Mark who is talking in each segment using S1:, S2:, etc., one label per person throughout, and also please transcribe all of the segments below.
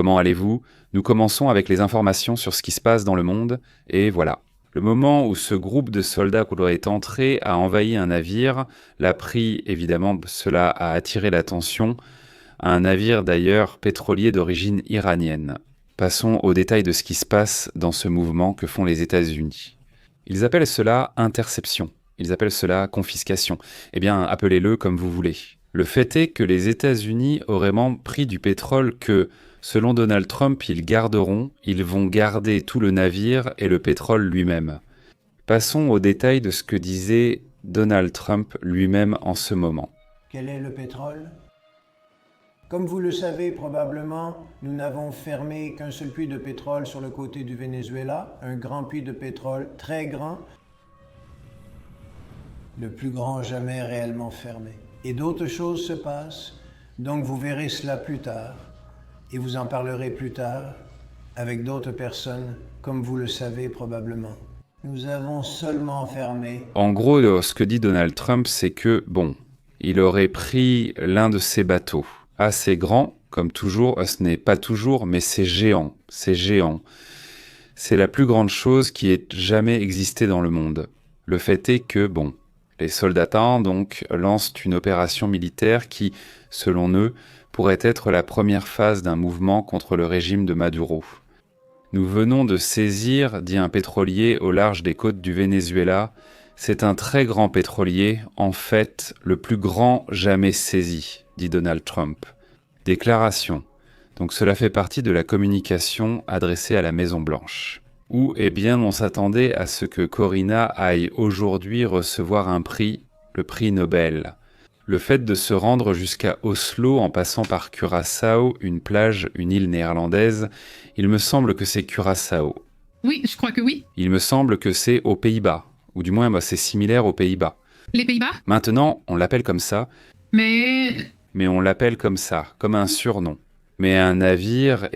S1: comment allez-vous? Nous commençons avec les informations sur ce qui se passe dans le monde, et voilà. Le moment où ce groupe de soldats est entré a envahi un navire, l'a pris, évidemment, cela a attiré l'attention, un navire d'ailleurs pétrolier d'origine iranienne. Passons aux détails de ce qui se passe dans ce mouvement que font les États-Unis. Ils appellent cela interception, ils appellent cela confiscation. Eh bien, appelez-le comme vous voulez. Le fait est que les États-Unis auraient même pris du pétrole que, selon Donald Trump, ils vont garder tout le navire et le pétrole lui-même. Passons aux détails de ce que disait Donald Trump lui-même en ce moment.
S2: Quel est le pétrole? Comme vous le savez probablement, nous n'avons fermé qu'un seul puits de pétrole sur le côté du Venezuela, un grand puits de pétrole très grand, le plus grand jamais réellement fermé. Et d'autres choses se passent, donc vous verrez cela plus tard, et vous en parlerez plus tard avec d'autres personnes, comme vous le savez probablement. Nous avons seulement fermé.
S1: En gros, ce que dit Donald Trump, c'est que, il aurait pris l'un de ses bateaux, assez grand, comme toujours, ce n'est pas toujours, mais c'est géant, c'est géant. C'est la plus grande chose qui ait jamais existé dans le monde. Le fait est que, les soldats donc lancent une opération militaire qui, selon eux, pourrait être la première phase d'un mouvement contre le régime de Maduro. Nous venons de saisir, dit un pétrolier au large des côtes du Venezuela. C'est un très grand pétrolier, en fait, le plus grand jamais saisi, dit Donald Trump. Déclaration. Donc cela fait partie de la communication adressée à la Maison-Blanche. Où, on s'attendait à ce que Corina aille aujourd'hui recevoir un prix, le prix Nobel. Le fait de se rendre jusqu'à Oslo en passant par Curaçao, une plage, une île néerlandaise, il me semble que c'est Curaçao.
S3: Oui, je crois que oui.
S1: Il me semble que c'est aux Pays-Bas, ou du moins c'est similaire aux Pays-Bas.
S3: Les Pays-Bas?
S1: Maintenant, on l'appelle comme ça. Mais on l'appelle comme ça, comme un surnom. Mais un navire,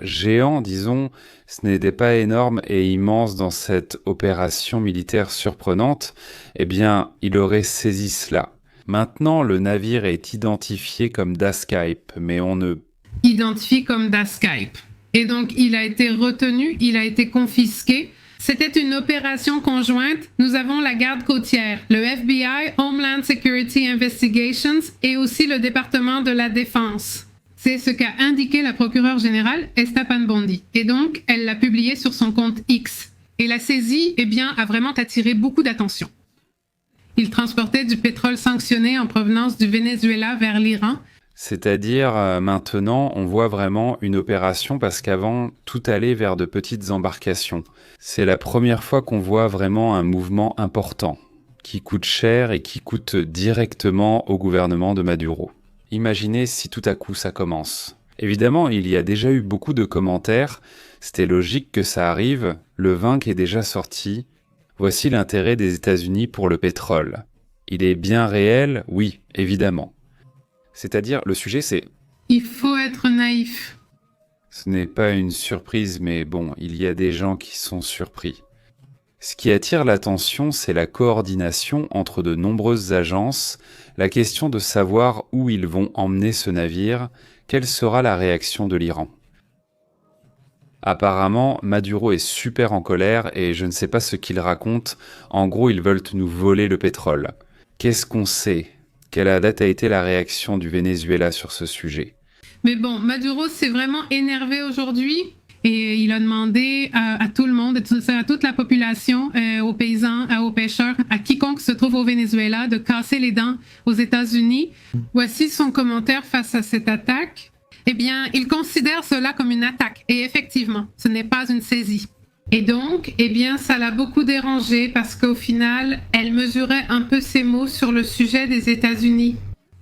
S1: géant, disons, ce n'était pas énorme et immense dans cette opération militaire surprenante, il aurait saisi cela. Maintenant, le navire est identifié comme Dasskype, mais on ne...
S3: Identifié comme Dasskype. Et donc, il a été retenu, il a été confisqué. C'était une opération conjointe. Nous avons la garde côtière, le FBI, Homeland Security Investigations et aussi le département de la Défense. C'est ce qu'a indiqué la procureure générale Estepan Bondi. Et donc, elle l'a publié sur son compte X. Et la saisie, a vraiment attiré beaucoup d'attention. Il transportait du pétrole sanctionné en provenance du Venezuela vers l'Iran.
S1: C'est-à-dire, maintenant, on voit vraiment une opération parce qu'avant, tout allait vers de petites embarcations. C'est la première fois qu'on voit vraiment un mouvement important, qui coûte cher et qui coûte directement au gouvernement de Maduro. Imaginez si tout à coup ça commence. Évidemment, il y a déjà eu beaucoup de commentaires, c'était logique que ça arrive, le vin qui est déjà sorti. Voici l'intérêt des États-Unis pour le pétrole. Il est bien réel, oui, évidemment. C'est-à-dire, le sujet c'est...
S3: Il faut être naïf.
S1: Ce n'est pas une surprise, mais il y a des gens qui sont surpris. Ce qui attire l'attention, c'est la coordination entre de nombreuses agences, la question de savoir où ils vont emmener ce navire, quelle sera la réaction de l'Iran. Apparemment, Maduro est super en colère et je ne sais pas ce qu'il raconte. En gros, ils veulent nous voler le pétrole. Qu'est-ce qu'on sait? Quelle a été la réaction du Venezuela sur ce sujet?
S3: Mais Maduro s'est vraiment énervé aujourd'hui et il a demandé à tout le monde, à toute la population, aux paysans, aux pêcheurs, à quiconque se trouve au Venezuela, de casser les dents aux États-Unis. Voici son commentaire face à cette attaque. Il considère cela comme une attaque. Et effectivement, ce n'est pas une saisie. Et donc, ça l'a beaucoup dérangé parce qu'au final, elle mesurait un peu ses mots sur le sujet des États-Unis.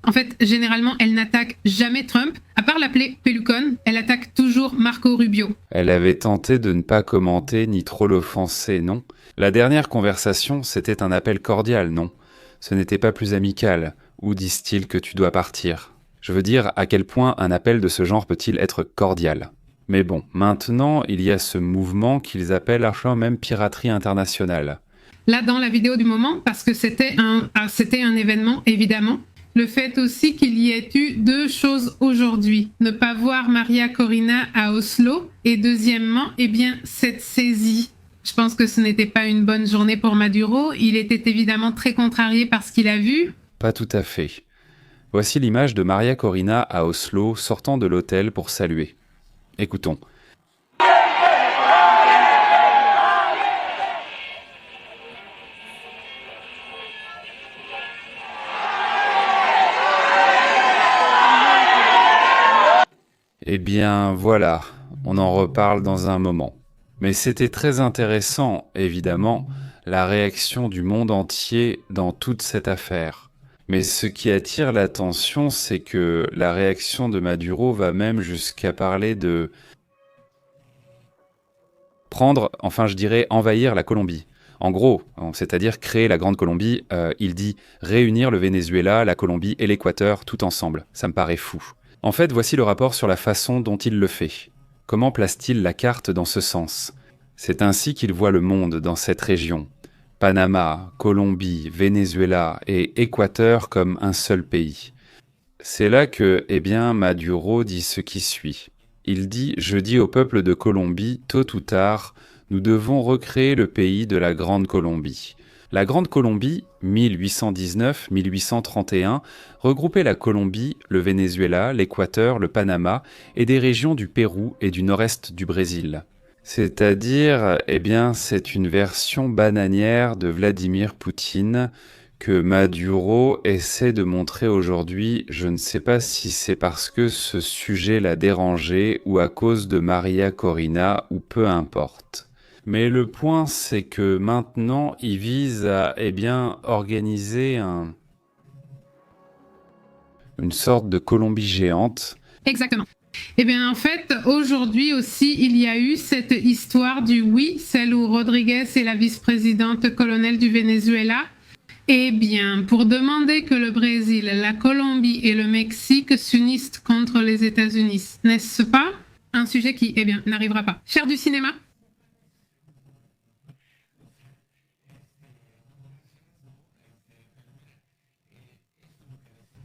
S3: En fait, généralement, elle n'attaque jamais Trump. À part l'appeler Pelucon, elle attaque toujours Marco Rubio.
S1: Elle avait tenté de ne pas commenter ni trop l'offenser, non? La dernière conversation, c'était un appel cordial, non? Ce n'était pas plus amical. Où disent-ils que tu dois partir? Je veux dire, à quel point un appel de ce genre peut-il être cordial? Mais maintenant, il y a ce mouvement qu'ils appellent même piraterie internationale.
S3: Là, dans la vidéo du moment, parce que c'était un événement, évidemment, le fait aussi qu'il y ait eu deux choses aujourd'hui. Ne pas voir Maria Corina à Oslo et deuxièmement, cette saisie. Je pense que ce n'était pas une bonne journée pour Maduro. Il était évidemment très contrarié par ce qu'il a vu.
S1: Pas tout à fait. Voici l'image de Maria Corina à Oslo sortant de l'hôtel pour saluer. Écoutons. Eh bien voilà, on en reparle dans un moment. Mais c'était très intéressant, évidemment, la réaction du monde entier dans toute cette affaire. Mais ce qui attire l'attention, c'est que la réaction de Maduro va même jusqu'à parler de envahir la Colombie. En gros, c'est-à-dire créer la Grande Colombie, il dit réunir le Venezuela, la Colombie et l'Équateur tout ensemble. Ça me paraît fou. En fait, voici le rapport sur la façon dont il le fait. Comment place-t-il la carte dans ce sens? C'est ainsi qu'il voit le monde dans cette région. Panama, Colombie, Venezuela et Équateur comme un seul pays. C'est là que, Maduro dit ce qui suit. Il dit « Je dis au peuple de Colombie, tôt ou tard, nous devons recréer le pays de la Grande Colombie. » La Grande Colombie, 1819-1831, regroupait la Colombie, le Venezuela, l'Équateur, le Panama et des régions du Pérou et du nord-est du Brésil. C'est-à-dire, c'est une version bananière de Vladimir Poutine que Maduro essaie de montrer aujourd'hui. Je ne sais pas si c'est parce que ce sujet l'a dérangé ou à cause de Maria Corina ou peu importe. Mais le point, c'est que maintenant, il vise à, organiser une sorte de Colombie géante.
S3: Exactement. En fait, aujourd'hui aussi, il y a eu cette histoire du oui, celle où Rodriguez est la vice-présidente colonel du Venezuela. Pour demander que le Brésil, la Colombie et le Mexique s'unissent contre les États-Unis, n'est-ce pas un sujet qui, n'arrivera pas. Cher du cinéma.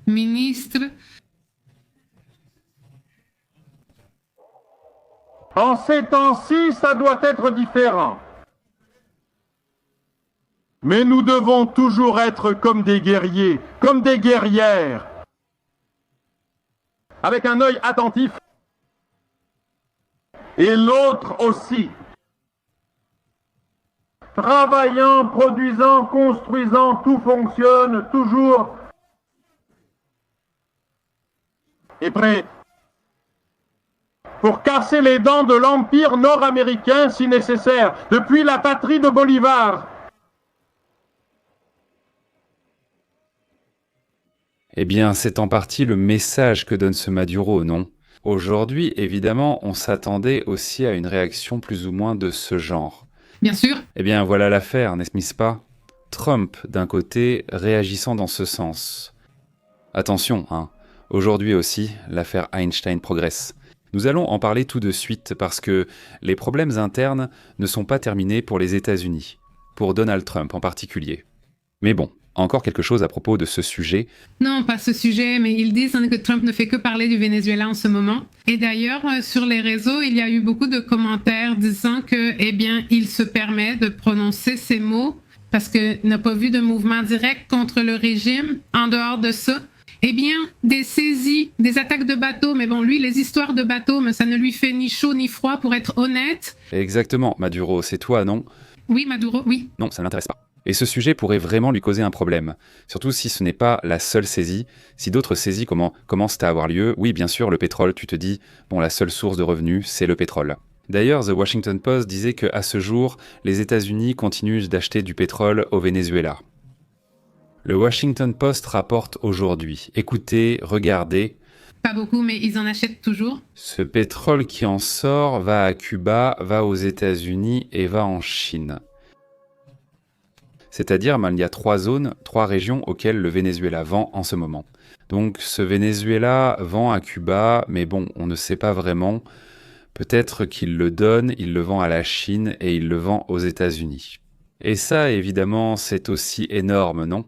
S3: Ministre.
S4: En ces temps-ci, ça doit être différent. Mais nous devons toujours être comme des guerriers, comme des guerrières, avec un œil attentif. Et l'autre aussi. Travaillant, produisant, construisant, tout fonctionne toujours. Et prêt pour casser les dents de l'empire nord-américain si nécessaire, depuis la patrie de Bolivar.
S1: C'est en partie le message que donne ce Maduro, non? Aujourd'hui, évidemment, on s'attendait aussi à une réaction plus ou moins de ce genre.
S3: Bien sûr.
S1: Voilà l'affaire, n'est-ce pas? Trump, d'un côté, réagissant dans ce sens. Attention, aujourd'hui aussi, l'affaire Einstein progresse. Nous allons en parler tout de suite parce que les problèmes internes ne sont pas terminés pour les États-Unis, pour Donald Trump en particulier. Mais bon, encore quelque chose à propos de ce sujet?
S3: Non, pas ce sujet, mais ils disent que Trump ne fait que parler du Venezuela en ce moment. Et d'ailleurs, sur les réseaux, il y a eu beaucoup de commentaires disant que, il se permet de prononcer ces mots parce qu'il n'a pas vu de mouvement direct contre le régime. En dehors de ça, des saisies, des attaques de bateaux, mais bon, lui, les histoires de bateaux, mais ça ne lui fait ni chaud ni froid, pour être honnête.
S1: Exactement, Maduro, c'est toi, non?
S3: Oui, Maduro, oui.
S1: Non, ça ne l'intéresse pas. Et ce sujet pourrait vraiment lui causer un problème, surtout si ce n'est pas la seule saisie. Si d'autres saisies commencent à avoir lieu, oui, bien sûr, le pétrole, tu te dis, la seule source de revenus, c'est le pétrole. D'ailleurs, The Washington Post disait qu'à ce jour, les États-Unis continuent d'acheter du pétrole au Venezuela. Le Washington Post rapporte aujourd'hui. Écoutez, regardez.
S3: Pas beaucoup, mais ils en achètent toujours.
S1: Ce pétrole qui en sort va à Cuba, va aux États-Unis et va en Chine. C'est-à-dire, il y a 3 régions auxquelles le Venezuela vend en ce moment. Donc ce Venezuela vend à Cuba, mais bon, on ne sait pas vraiment. Peut-être qu'il le donne, il le vend à la Chine et il le vend aux États-Unis. Et ça, évidemment, c'est aussi énorme, non ?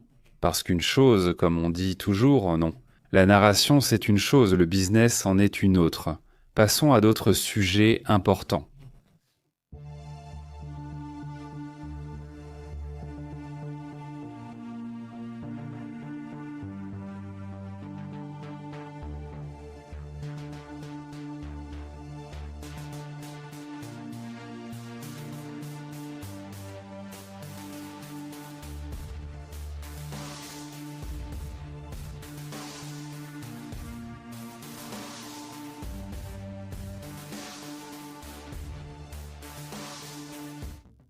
S1: Parce qu'une chose, comme on dit toujours, non. La narration, c'est une chose, le business en est une autre. Passons à d'autres sujets importants.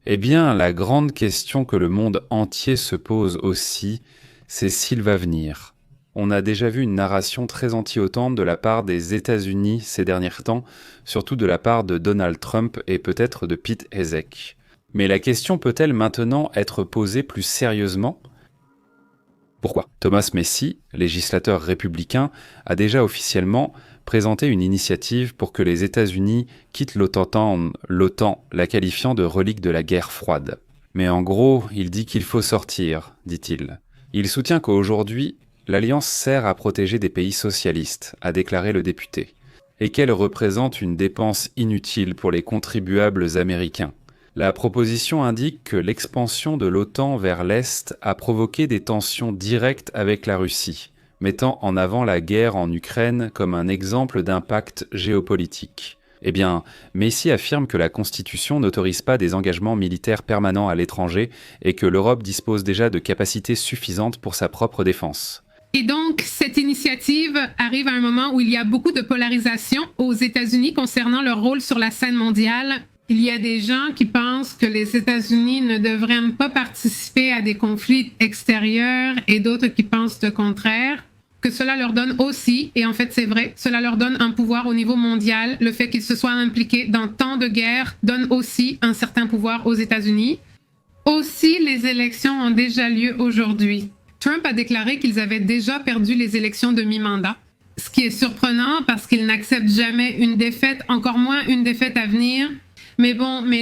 S1: Eh bien, la grande question que le monde entier se pose aussi, c'est s'il va venir. On a déjà vu une narration très anti-OTAN de la part des États-Unis ces derniers temps, surtout de la part de Donald Trump et peut-être de Pete Hegseth. Mais la question peut-elle maintenant être posée plus sérieusement ? Pourquoi ? Thomas Massie, législateur républicain, a déjà officiellement présenté une initiative pour que les États-Unis quittent l'OTAN, la qualifiant de relique de la guerre froide. Mais en gros, il dit qu'il faut sortir, dit-il. Il soutient qu'aujourd'hui, l'Alliance sert à protéger des pays socialistes, a déclaré le député, et qu'elle représente une dépense inutile pour les contribuables américains. La proposition indique que l'expansion de l'OTAN vers l'Est a provoqué des tensions directes avec la Russie, mettant en avant la guerre en Ukraine comme un exemple d'impact géopolitique. Eh bien, Massie affirme que la Constitution n'autorise pas des engagements militaires permanents à l'étranger et que l'Europe dispose déjà de capacités suffisantes pour sa propre défense.
S3: Et donc, cette initiative arrive à un moment où il y a beaucoup de polarisation aux États-Unis concernant leur rôle sur la scène mondiale. Il y a des gens qui pensent que les États-Unis ne devraient même pas participer à des conflits extérieurs et d'autres qui pensent le contraire, que cela leur donne aussi, et en fait c'est vrai, cela leur donne un pouvoir au niveau mondial. Le fait qu'ils se soient impliqués dans tant de guerres donne aussi un certain pouvoir aux États-Unis. Aussi, les élections ont déjà lieu aujourd'hui. Trump a déclaré qu'ils avaient déjà perdu les élections de mi-mandat, ce qui est surprenant parce qu'il n'accepte jamais une défaite, encore moins une défaite à venir. Mais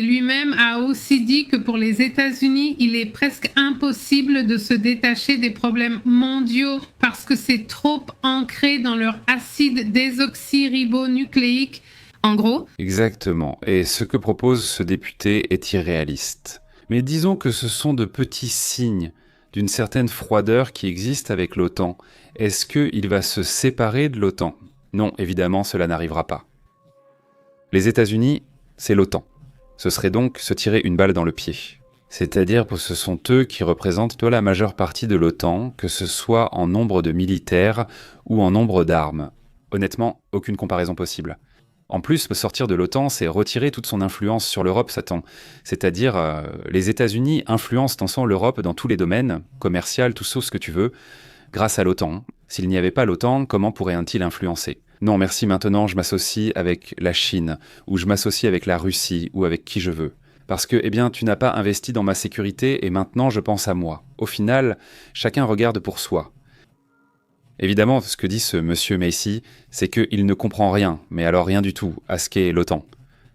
S3: lui-même a aussi dit que pour les États-Unis, il est presque impossible de se détacher des problèmes mondiaux parce que c'est trop ancré dans leur acide désoxyribonucléique, en gros.
S1: Exactement. Et ce que propose ce député est irréaliste. Mais disons que ce sont de petits signes d'une certaine froideur qui existe avec l'OTAN. Est-ce qu'il va se séparer de l'OTAN ? Non, évidemment, cela n'arrivera pas. Les États-Unis, c'est l'OTAN. Ce serait donc se tirer une balle dans le pied. C'est-à-dire que ce sont eux qui représentent la majeure partie de l'OTAN, que ce soit en nombre de militaires ou en nombre d'armes. Honnêtement, aucune comparaison possible. En plus, sortir de l'OTAN, c'est retirer toute son influence sur l'Europe, c'est-à-dire les États-Unis influencent ensemble l'Europe dans tous les domaines, commercial, tout ce que tu veux, grâce à l'OTAN. S'il n'y avait pas l'OTAN, comment pourrait-il influencer ? Non, merci, maintenant je m'associe avec la Chine, ou je m'associe avec la Russie, ou avec qui je veux. Parce que, tu n'as pas investi dans ma sécurité et maintenant je pense à moi. Au final, chacun regarde pour soi. Évidemment, ce que dit ce monsieur Massie, c'est qu'il ne comprend rien, mais alors rien du tout, à ce qu'est l'OTAN.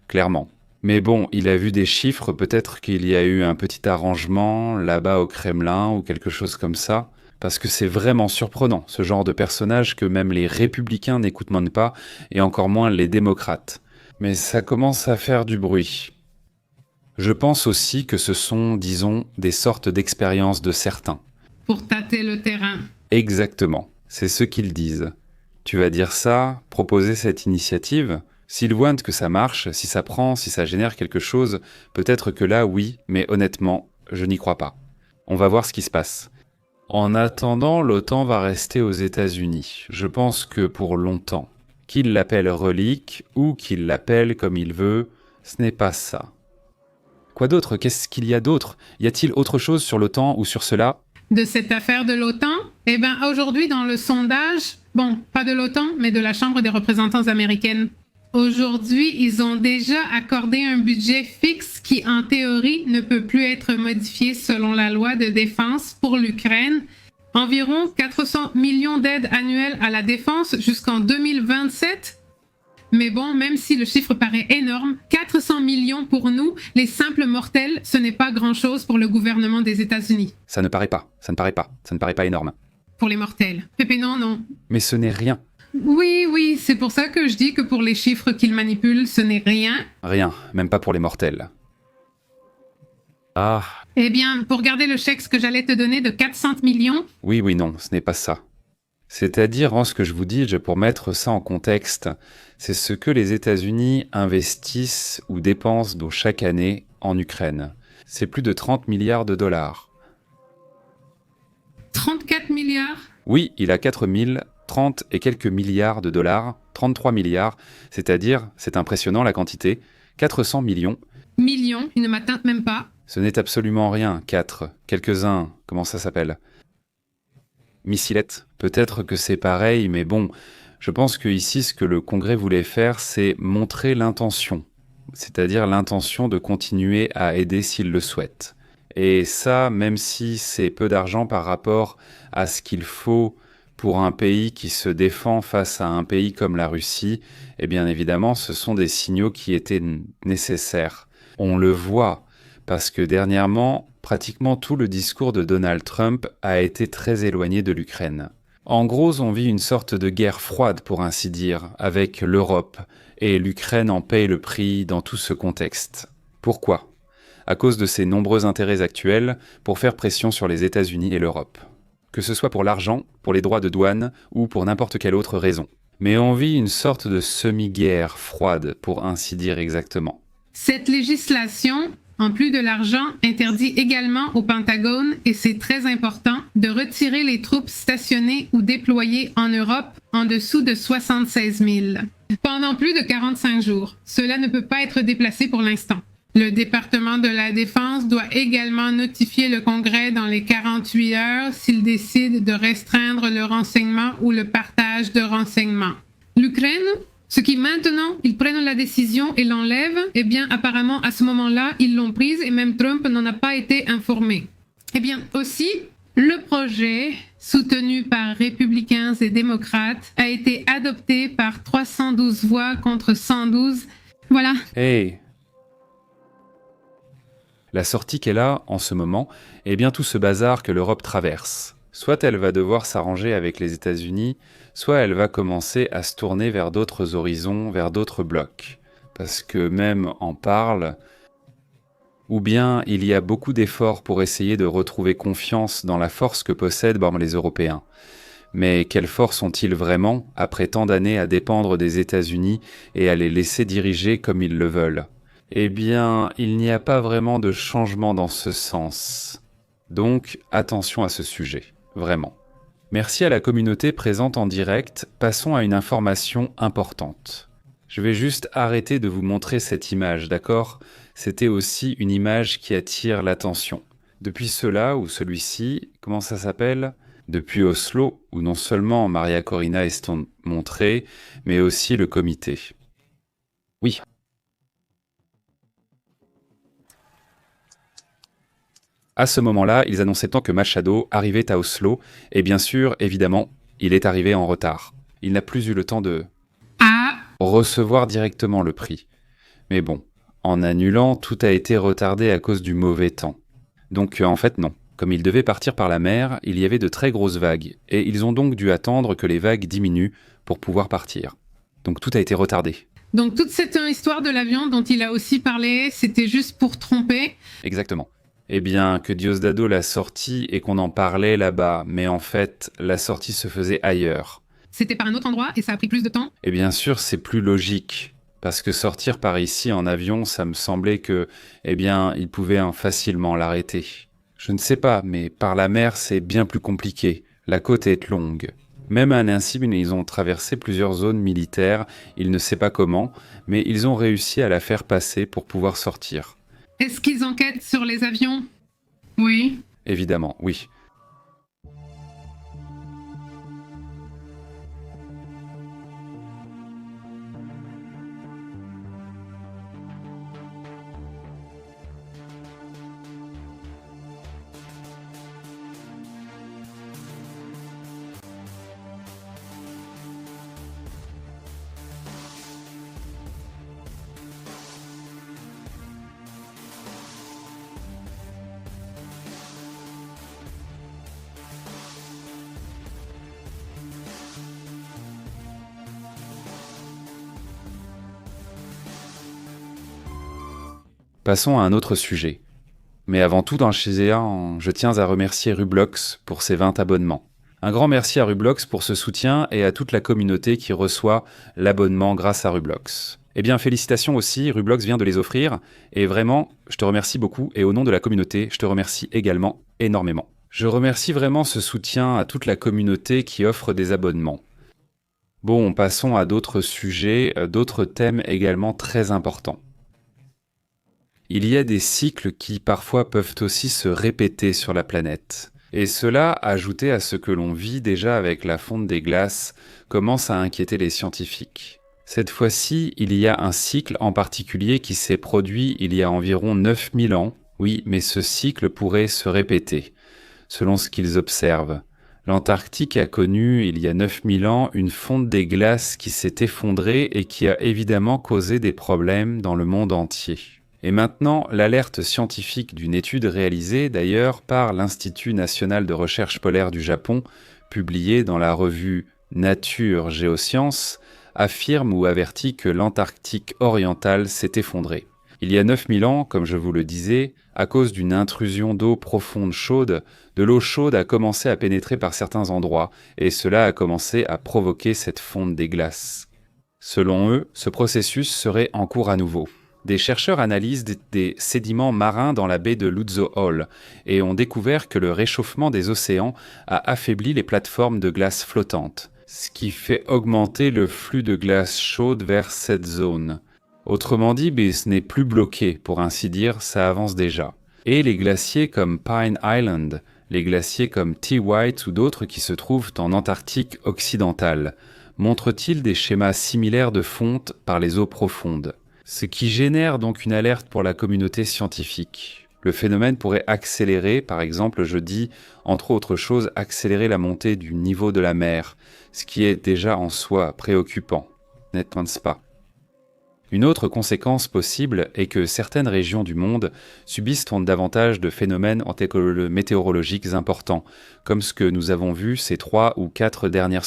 S1: Clairement. Mais bon, il a vu des chiffres, peut-être qu'il y a eu un petit arrangement là-bas au Kremlin ou quelque chose comme ça. Parce que c'est vraiment surprenant, ce genre de personnage que même les républicains n'écoutent même pas, et encore moins les démocrates. Mais ça commence à faire du bruit. Je pense aussi que ce sont, disons, des sortes d'expériences de certains.
S3: Pour tâter le terrain.
S1: Exactement, c'est ce qu'ils disent. Tu vas dire ça, proposer cette initiative ? S'ils voient que ça marche, si ça prend, si ça génère quelque chose, peut-être que là, oui, mais honnêtement, je n'y crois pas. On va voir ce qui se passe. En attendant, l'OTAN va rester aux États-Unis. Je pense que pour longtemps. Qu'il l'appelle relique ou qu'il l'appelle comme il veut, ce n'est pas ça. Quoi d'autre ? Qu'est-ce qu'il y a d'autre ? Y a-t-il autre chose sur l'OTAN ou sur cela ?
S3: De cette affaire de l'OTAN ? Aujourd'hui, dans le sondage, pas de l'OTAN, mais de la Chambre des représentants américaine. Aujourd'hui, ils ont déjà accordé un budget fixe qui, en théorie, ne peut plus être modifié selon la loi de défense pour l'Ukraine. Environ 400 millions d'aides annuelles à la défense jusqu'en 2027. Mais bon, même si le chiffre paraît énorme, 400 millions pour nous, les simples mortels, ce n'est pas grand-chose pour le gouvernement des États-Unis.
S1: Ça ne paraît pas, ça ne paraît pas, ça ne paraît pas énorme.
S3: Pour les mortels. Pépé, non, non.
S1: Mais ce n'est rien,
S3: Oui, c'est pour ça que je dis que pour les chiffres qu'il manipule, ce n'est rien.
S1: rien, même pas pour les mortels. Ah,
S3: Eh bien, pour garder le chèque que j'allais te donner de 400 millions,
S1: oui, non, ce n'est pas ça. C'est-à-dire, ce que je vous dis, pour mettre ça en contexte, c'est ce que les États-Unis investissent ou dépensent chaque année en Ukraine. C'est plus de 30 milliards de dollars.
S3: 34 milliards.
S1: Oui, il a 30 et quelques milliards de dollars, 33 milliards, c'est-à-dire, c'est impressionnant la quantité, 400 millions.
S3: Millions, il ne m'atteint même pas.
S1: Ce n'est absolument rien, 4. Quelques-uns, comment ça s'appelle? Missilettes. Peut-être que c'est pareil, mais bon, je pense que ici, ce que le Congrès voulait faire, c'est montrer l'intention. C'est-à-dire l'intention de continuer à aider s'il le souhaite. Et ça, même si c'est peu d'argent par rapport à ce qu'il faut pour un pays qui se défend face à un pays comme la Russie, eh bien évidemment, ce sont des signaux qui étaient nécessaires. On le voit, parce que dernièrement, pratiquement tout le discours de Donald Trump a été très éloigné de l'Ukraine. En gros, on vit une sorte de guerre froide, pour ainsi dire, avec l'Europe, et l'Ukraine en paye le prix dans tout ce contexte. Pourquoi ? À cause de ses nombreux intérêts actuels pour faire pression sur les États-Unis et l'Europe. Que ce soit pour l'argent, pour les droits de douane ou pour n'importe quelle autre raison. Mais on vit une sorte de semi-guerre froide, pour ainsi dire exactement.
S3: Cette législation, en plus de l'argent, interdit également au Pentagone, et c'est très important, de retirer les troupes stationnées ou déployées en Europe en dessous de 76 000. Pendant plus de 45 jours. Cela ne peut pas être déplacé pour l'instant. Le département de la Défense doit également notifier le Congrès dans les 48 heures s'il décide de restreindre le renseignement ou le partage de renseignements. L'Ukraine, ce qui maintenant, ils prennent la décision et l'enlèvent, eh bien apparemment à ce moment-là, ils l'ont prise et même Trump n'en a pas été informé. Eh bien aussi, le projet, soutenu par républicains et démocrates, a été adopté par 312 voix contre 112. Voilà.
S1: Hey! La sortie qu'elle a, en ce moment, est bien tout ce bazar que l'Europe traverse. Soit elle va devoir s'arranger avec les États-Unis, soit elle va commencer à se tourner vers d'autres horizons, vers d'autres blocs. Parce que même en parle, ou bien il y a beaucoup d'efforts pour essayer de retrouver confiance dans la force que possèdent les Européens. Mais quelle force ont-ils vraiment, après tant d'années à dépendre des États-Unis et à les laisser diriger comme ils le veulent ? Eh bien, il n'y a pas vraiment de changement dans ce sens. Donc, attention à ce sujet, vraiment. Merci à la communauté présente en direct, passons à une information importante. Je vais juste arrêter de vous montrer cette image, d'accord ? C'était aussi une image qui attire l'attention. Depuis cela, ou celui-ci, comment ça s'appelle ? Depuis Oslo, où non seulement Maria Corina est montrée, mais aussi le comité. Oui. À ce moment-là, ils annonçaient tant que Machado arrivait à Oslo, et bien sûr, évidemment, il est arrivé en retard. Il n'a plus eu le temps de recevoir directement le prix. Mais bon, en annulant, tout a été retardé à cause du mauvais temps. Donc en fait non. Comme il devait partir par la mer, il y avait de très grosses vagues, et ils ont donc dû attendre que les vagues diminuent pour pouvoir partir. Donc tout a été retardé.
S3: Donc toute cette histoire de l'avion dont il a aussi parlé, c'était juste pour tromper.
S1: Exactement. Eh bien, que Diosdado l'a sortie et qu'on en parlait là-bas, mais en fait, la sortie se faisait ailleurs.
S3: C'était par un autre endroit et ça a pris plus de temps.
S1: Et bien sûr, c'est plus logique, parce que sortir par ici en avion, ça me semblait que, eh bien, il pouvait facilement l'arrêter. Je ne sais pas, mais par la mer, c'est bien plus compliqué. La côte est longue. Même à Nancy, ils ont traversé plusieurs zones militaires, il ne sait pas comment, mais ils ont réussi à la faire passer pour pouvoir sortir.
S3: Est-ce qu'ils enquêtent sur les avions ? Oui.
S1: Évidemment, oui. Passons à un autre sujet. Mais avant tout, je tiens à remercier Rublox pour ses 20 abonnements. Un grand merci à Rublox pour ce soutien et à toute la communauté qui reçoit l'abonnement grâce à Rublox. Eh bien, félicitations aussi, Rublox vient de les offrir, et vraiment, je te remercie beaucoup, et au nom de la communauté, je te remercie également énormément. Je remercie vraiment ce soutien à toute la communauté qui offre des abonnements. Bon, passons à d'autres sujets, d'autres thèmes également très importants. Il y a des cycles qui parfois peuvent aussi se répéter sur la planète. Et cela, ajouté à ce que l'on vit déjà avec la fonte des glaces, commence à inquiéter les scientifiques. Cette fois-ci, il y a un cycle en particulier qui s'est produit il y a environ 9000 ans. Oui, mais ce cycle pourrait se répéter, selon ce qu'ils observent. L'Antarctique a connu, il y a 9000 ans, une fonte des glaces qui s'est effondrée et qui a évidemment causé des problèmes dans le monde entier. Et maintenant, l'alerte scientifique d'une étude réalisée d'ailleurs par l'Institut national de recherche polaire du Japon, publiée dans la revue Nature Géosciences, affirme ou avertit que l'Antarctique orientale s'est effondrée. Il y a 9000 ans, comme je vous le disais, à cause d'une intrusion d'eau profonde chaude, de l'eau chaude a commencé à pénétrer par certains endroits, et cela a commencé à provoquer cette fonte des glaces. Selon eux, ce processus serait en cours à nouveau. Des chercheurs analysent des sédiments marins dans la baie de Lutzohol et ont découvert que le réchauffement des océans a affaibli les plateformes de glace flottantes, ce qui fait augmenter le flux de glace chaude vers cette zone. Autrement dit, ce n'est plus bloqué, pour ainsi dire, ça avance déjà. Et les glaciers comme Pine Island, les glaciers comme T-White ou d'autres qui se trouvent en Antarctique occidentale, montrent-ils des schémas similaires de fonte par les eaux profondes? Ce qui génère donc une alerte pour la communauté scientifique. Le phénomène pourrait accélérer, par exemple, je dis, entre autres choses, accélérer la montée du niveau de la mer, ce qui est déjà en soi préoccupant, n'est-ce pas? Une autre conséquence possible est que certaines régions du monde subissent davantage de phénomènes météorologiques importants, comme ce que nous avons vu ces 3 ou 4 dernières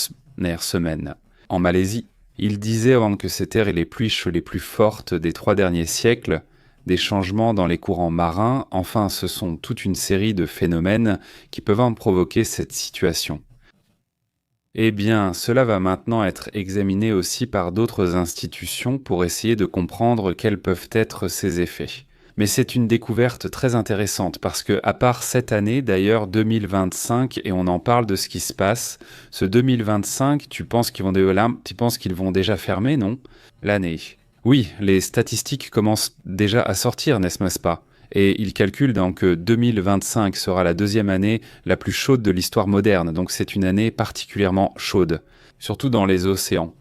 S1: semaines. En Malaisie, il disait avant que c'était les pluies les plus fortes des 3 derniers siècles, des changements dans les courants marins, enfin ce sont toute une série de phénomènes qui peuvent en provoquer cette situation. Eh bien, cela va maintenant être examiné aussi par d'autres institutions pour essayer de comprendre quels peuvent être ces effets. Mais c'est une découverte très intéressante parce que, à part cette année, d'ailleurs 2025, et on en parle de ce qui se passe, ce 2025, tu penses qu'ils vont déjà fermer, non? L'année. Oui, les statistiques commencent déjà à sortir, n'est-ce pas? Et ils calculent donc que 2025 sera la 2e année la plus chaude de l'histoire moderne, donc c'est une année particulièrement chaude, surtout dans les océans.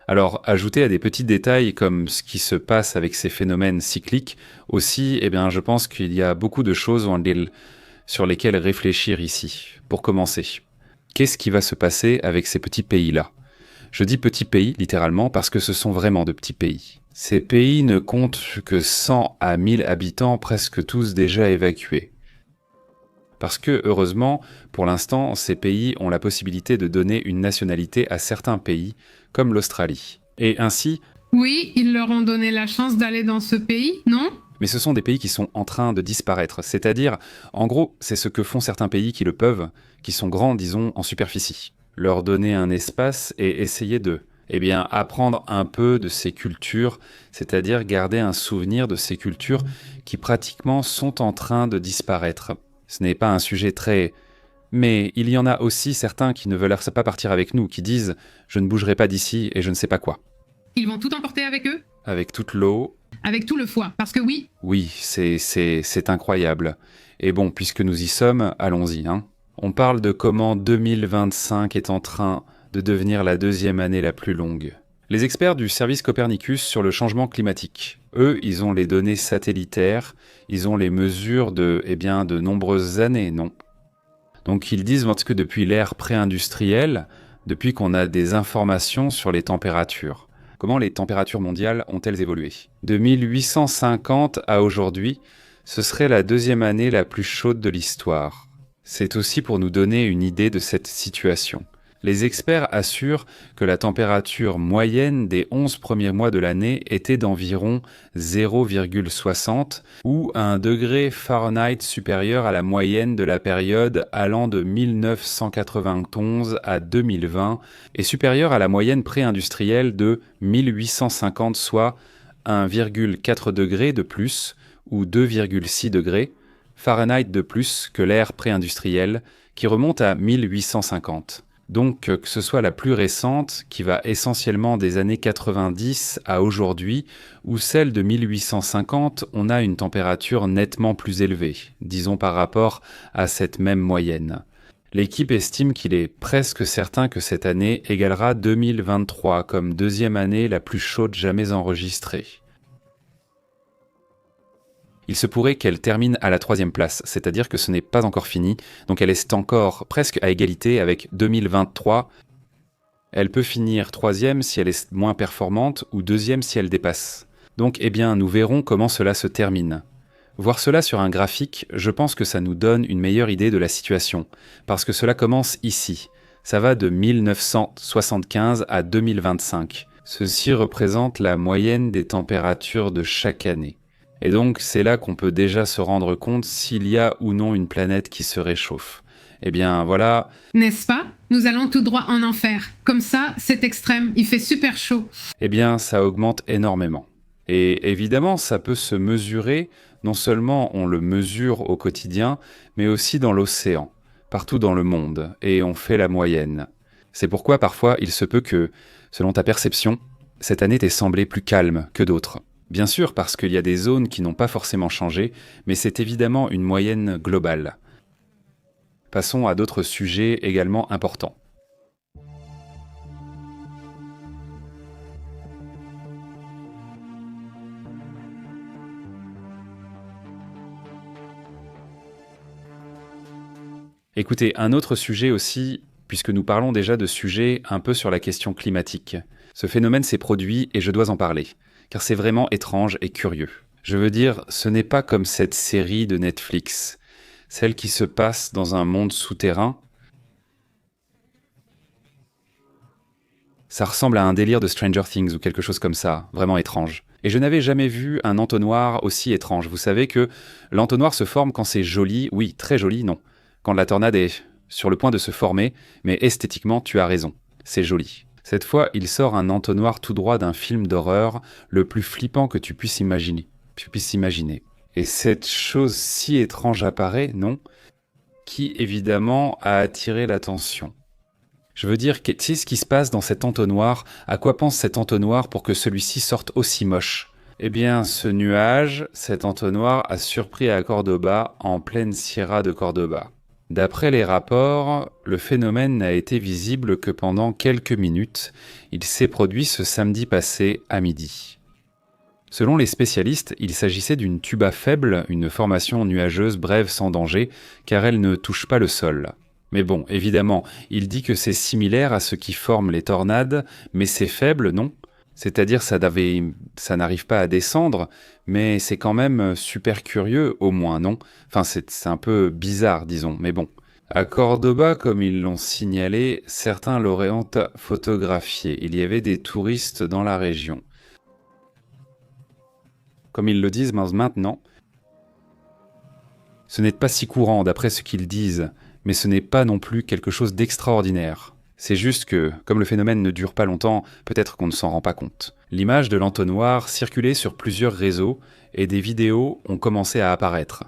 S1: Alors, ajouter à des petits détails comme ce qui se passe avec ces phénomènes cycliques, aussi, je pense qu'il y a beaucoup de choses sur lesquelles réfléchir ici. Pour commencer, qu'est-ce qui va se passer avec ces petits pays-là? Je dis petits pays, littéralement, parce que ce sont vraiment de petits pays. Ces pays ne comptent que 100 à 1000 habitants, presque tous déjà évacués. Parce que, heureusement, pour l'instant, ces pays ont la possibilité de donner une nationalité à certains pays, comme l'Australie. Et ainsi...
S3: Oui, ils leur ont donné la chance d'aller dans ce pays, non?
S1: Mais ce sont des pays qui sont en train de disparaître. C'est-à-dire, en gros, c'est ce que font certains pays qui le peuvent, qui sont grands, disons, en superficie. Leur donner un espace et essayer de... apprendre un peu de ces cultures, c'est-à-dire garder un souvenir de ces cultures qui pratiquement sont en train de disparaître. Ce n'est pas un sujet très... Mais il y en a aussi certains qui ne veulent pas partir avec nous, qui disent « je ne bougerai pas d'ici et je ne sais pas quoi ».
S3: Ils vont tout emporter avec eux?
S1: Avec toute l'eau.
S3: Avec tout le foie, parce que oui.
S1: Oui, c'est incroyable. Et bon, puisque nous y sommes, allons-y. On parle de comment 2025 est en train de devenir la 2e année la plus longue. Les experts du service Copernicus sur le changement climatique, eux, ils ont les données satellitaires, ils ont les mesures de nombreuses années, non? Donc ils disent que depuis l'ère pré-industrielle, depuis qu'on a des informations sur les températures, comment les températures mondiales ont-elles évolué? De 1850 à aujourd'hui, ce serait la 2e année la plus chaude de l'histoire. C'est aussi pour nous donner une idée de cette situation. Les experts assurent que la température moyenne des 11 premiers mois de l'année était d'environ 0,60 ou 1 degré Fahrenheit supérieur à la moyenne de la période allant de 1991 à 2020 et supérieur à la moyenne pré-industrielle de 1850, soit 1,4 degré de plus ou 2,6 degrés Fahrenheit de plus que l'ère pré-industrielle qui remonte à 1850. Donc que ce soit la plus récente, qui va essentiellement des années 90 à aujourd'hui, ou celle de 1850, on a une température nettement plus élevée, disons par rapport à cette même moyenne. L'équipe estime qu'il est presque certain que cette année égalera 2023 comme deuxième année la plus chaude jamais enregistrée. Il se pourrait qu'elle termine à la 3e place, c'est-à-dire que ce n'est pas encore fini, donc elle est encore presque à égalité avec 2023. Elle peut finir 3e si elle est moins performante ou 2e si elle dépasse. Donc, nous verrons comment cela se termine. Voir cela sur un graphique, je pense que ça nous donne une meilleure idée de la situation, parce que cela commence ici. Ça va de 1975 à 2025. Ceci représente la moyenne des températures de chaque année. Et donc, c'est là qu'on peut déjà se rendre compte s'il y a ou non une planète qui se réchauffe. Voilà.
S3: N'est-ce pas? Nous allons tout droit en enfer. Comme ça, c'est extrême, il fait super chaud.
S1: Ça augmente énormément. Et évidemment, ça peut se mesurer, non seulement on le mesure au quotidien, mais aussi dans l'océan, partout dans le monde, et on fait la moyenne. C'est pourquoi parfois il se peut que, selon ta perception, cette année t'ait semblé plus calme que d'autres. Bien sûr, parce qu'il y a des zones qui n'ont pas forcément changé, mais c'est évidemment une moyenne globale. Passons à d'autres sujets également importants. Écoutez, un autre sujet aussi, puisque nous parlons déjà de sujets un peu sur la question climatique. Ce phénomène s'est produit et je dois en parler. Car c'est vraiment étrange et curieux. Je veux dire, ce n'est pas comme cette série de Netflix, celle qui se passe dans un monde souterrain. Ça ressemble à un délire de Stranger Things ou quelque chose comme ça, vraiment étrange. Et je n'avais jamais vu un entonnoir aussi étrange. Vous savez que l'entonnoir se forme quand c'est joli, oui, très joli, non. Quand la tornade est sur le point de se former, mais esthétiquement, tu as raison, c'est joli. Cette fois, il sort un entonnoir tout droit d'un film d'horreur, le plus flippant que tu puisses imaginer. Et cette chose si étrange apparaît, non, qui évidemment a attiré l'attention. Je veux dire, tu sais ce qui se passe dans cet entonnoir? À quoi pense cet entonnoir pour que celui-ci sorte aussi moche? Ce nuage, cet entonnoir, a surpris à Cordoba, en pleine Sierra de Cordoba. D'après les rapports, le phénomène n'a été visible que pendant quelques minutes. Il s'est produit ce samedi passé à midi. Selon les spécialistes, il s'agissait d'une tuba faible, une formation nuageuse brève sans danger, car elle ne touche pas le sol. Mais bon, évidemment, il dit que c'est similaire à ce qui forme les tornades, mais c'est faible, non? C'est-à-dire ça n'arrive pas à descendre, mais c'est quand même super curieux, au moins, non? Enfin, c'est un peu bizarre, disons, mais bon. À Cordoba, comme ils l'ont signalé, certains l'auraient photographié. Il y avait des touristes dans la région. Comme ils le disent maintenant, ce n'est pas si courant d'après ce qu'ils disent, mais ce n'est pas non plus quelque chose d'extraordinaire. C'est juste que, comme le phénomène ne dure pas longtemps, peut-être qu'on ne s'en rend pas compte. L'image de l'entonnoir circulait sur plusieurs réseaux et des vidéos ont commencé à apparaître.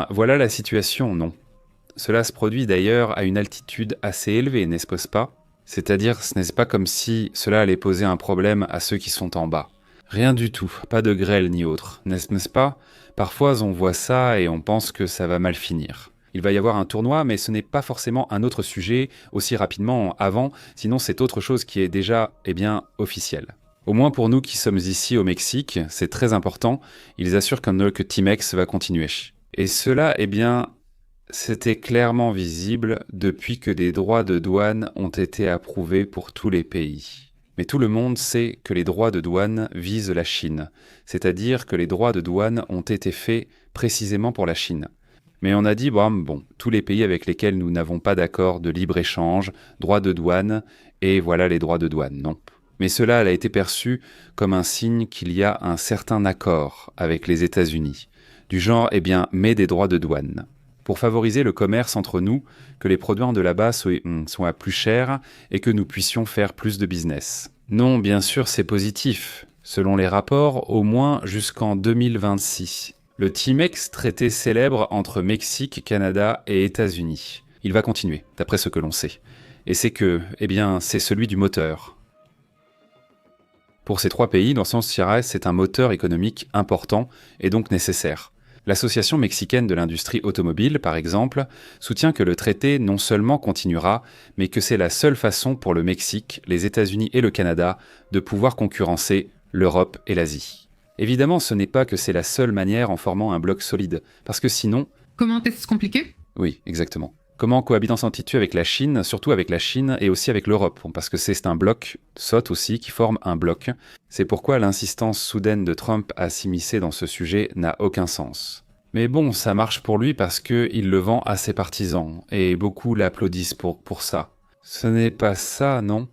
S1: Voilà la situation, non. Cela se produit d'ailleurs à une altitude assez élevée, n'est-ce pas? C'est-à-dire, ce n'est pas comme si cela allait poser un problème à ceux qui sont en bas. Rien du tout, pas de grêle ni autre, n'est-ce pas? Parfois on voit ça et on pense que ça va mal finir. Il va y avoir un tournoi, mais ce n'est pas forcément un autre sujet aussi rapidement avant, sinon c'est autre chose qui est déjà, officiel. Au moins pour nous qui sommes ici au Mexique, c'est très important, ils assurent que Timex va continuer. Et cela, c'était clairement visible depuis que les droits de douane ont été approuvés pour tous les pays. Mais tout le monde sait que les droits de douane visent la Chine, c'est-à-dire que les droits de douane ont été faits précisément pour la Chine. Mais on a dit, bon, tous les pays avec lesquels nous n'avons pas d'accord de libre-échange, droits de douane, et voilà les droits de douane, non. Mais cela a été perçu comme un signe qu'il y a un certain accord avec les États-Unis. Du genre, mets des droits de douane. Pour favoriser le commerce entre nous, que les produits de là-bas soient plus chers et que nous puissions faire plus de business. Non, bien sûr, c'est positif. Selon les rapports, au moins jusqu'en 2026. Le TIMEX, traité célèbre entre Mexique, Canada et États-Unis. Il va continuer, d'après ce que l'on sait. Et c'est que, c'est celui du moteur. Pour ces 3 pays, dans sens Sierra, c'est un moteur économique important et donc nécessaire. L'Association mexicaine de l'industrie automobile, par exemple, soutient que le traité non seulement continuera, mais que c'est la seule façon pour le Mexique, les États-Unis et le Canada de pouvoir concurrencer l'Europe et l'Asie. Évidemment, ce n'est pas que c'est la seule manière en formant un bloc solide, parce que sinon...
S3: Comment est-ce compliqué?
S1: Oui, exactement. Comment cohabitons-nous avec la Chine, surtout avec la Chine et aussi avec l'Europe, parce que c'est un bloc, SOT aussi, qui forme un bloc. C'est pourquoi l'insistance soudaine de Trump à s'immiscer dans ce sujet n'a aucun sens. Mais bon, ça marche pour lui parce qu'il le vend à ses partisans, et beaucoup l'applaudissent pour ça. Ce n'est pas ça, non?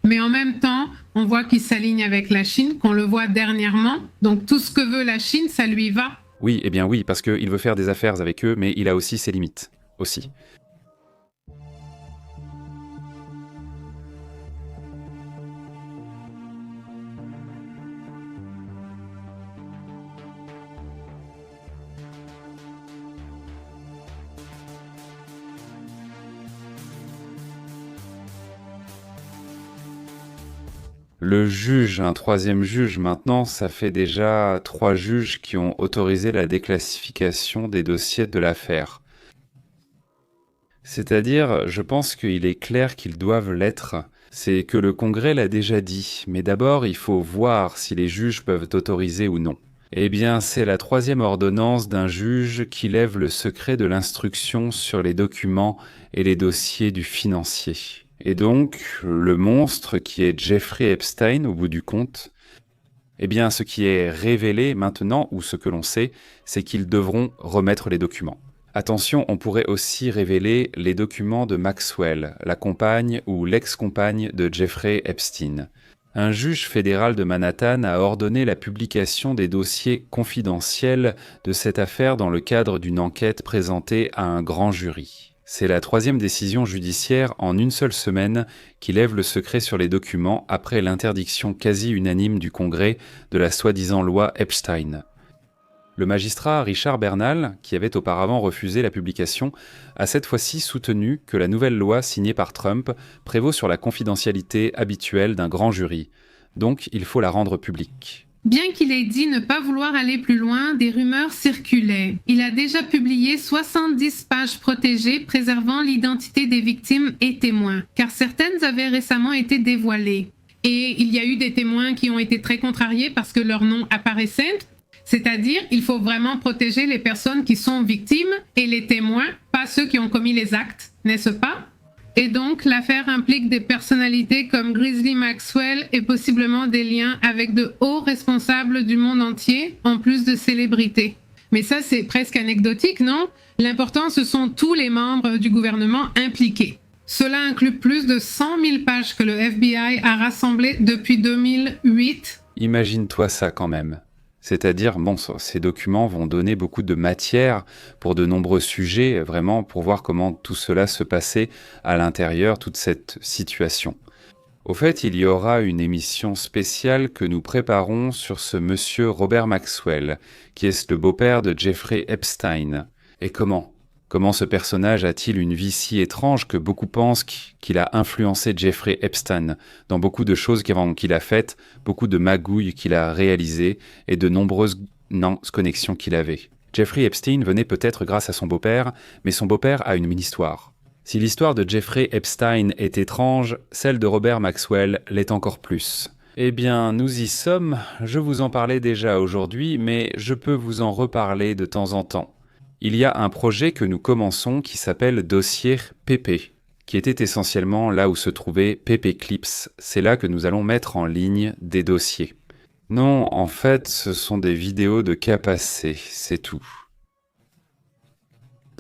S3: Mais en même temps, on voit qu'il s'aligne avec la Chine, qu'on le voit dernièrement, donc tout ce que veut la Chine, ça lui va.
S1: Oui, oui, parce qu'il veut faire des affaires avec eux, mais il a aussi ses limites. Aussi. Le juge, un 3e juge maintenant, ça fait déjà 3 juges qui ont autorisé la déclassification des dossiers de l'affaire. C'est-à-dire, je pense qu'il est clair qu'ils doivent l'être. C'est que le Congrès l'a déjà dit, mais d'abord il faut voir si les juges peuvent autoriser ou non. C'est la 3e ordonnance d'un juge qui lève le secret de l'instruction sur les documents et les dossiers du financier. Et donc, le monstre qui est Jeffrey Epstein, au bout du compte, ce qui est révélé maintenant, ou ce que l'on sait, c'est qu'ils devront remettre les documents. Attention, on pourrait aussi révéler les documents de Maxwell, la compagne ou l'ex-compagne de Jeffrey Epstein. Un juge fédéral de Manhattan a ordonné la publication des dossiers confidentiels de cette affaire dans le cadre d'une enquête présentée à un grand jury. C'est la 3e décision judiciaire en une seule semaine qui lève le secret sur les documents après l'interdiction quasi unanime du Congrès de la soi-disant loi Epstein. Le magistrat Richard Bernal, qui avait auparavant refusé la publication, a cette fois-ci soutenu que la nouvelle loi signée par Trump prévaut sur la confidentialité habituelle d'un grand jury. Donc, il faut la rendre publique.
S3: Bien qu'il ait dit ne pas vouloir aller plus loin, des rumeurs circulaient. Il a déjà publié 70 pages protégées préservant l'identité des victimes et témoins, car certaines avaient récemment été dévoilées. Et il y a eu des témoins qui ont été très contrariés parce que leur nom apparaissait. C'est-à-dire, il faut vraiment protéger les personnes qui sont victimes et les témoins, pas ceux qui ont commis les actes, n'est-ce pas? Et donc, l'affaire implique des personnalités comme Ghislaine Maxwell et possiblement des liens avec de hauts responsables du monde entier, en plus de célébrités. Mais ça, c'est presque anecdotique, non? L'important, ce sont tous les membres du gouvernement impliqués. Cela inclut plus de 100 000 pages que le FBI a rassemblées depuis 2008.
S1: Imagine-toi ça quand même. C'est-à-dire, ces documents vont donner beaucoup de matière pour de nombreux sujets, vraiment pour voir comment tout cela se passait à l'intérieur, toute cette situation. Au fait, il y aura une émission spéciale que nous préparons sur ce monsieur Robert Maxwell, qui est le beau-père de Jeffrey Epstein. Et comment ce personnage a-t-il une vie si étrange que beaucoup pensent qu'il a influencé Jeffrey Epstein dans beaucoup de choses qu'il a faites, beaucoup de magouilles qu'il a réalisées et de nombreuses connexions qu'il avait. Jeffrey Epstein venait peut-être grâce à son beau-père, mais son beau-père a une mini-histoire. Si l'histoire de Jeffrey Epstein est étrange, celle de Robert Maxwell l'est encore plus. Nous y sommes, je vous en parlais déjà aujourd'hui, mais je peux vous en reparler de temps en temps. Il y a un projet que nous commençons qui s'appelle Dossier PP, qui était essentiellement là où se trouvait PP Clips. C'est là que nous allons mettre en ligne des dossiers. Non, en fait, ce sont des vidéos de cas passés, c'est tout.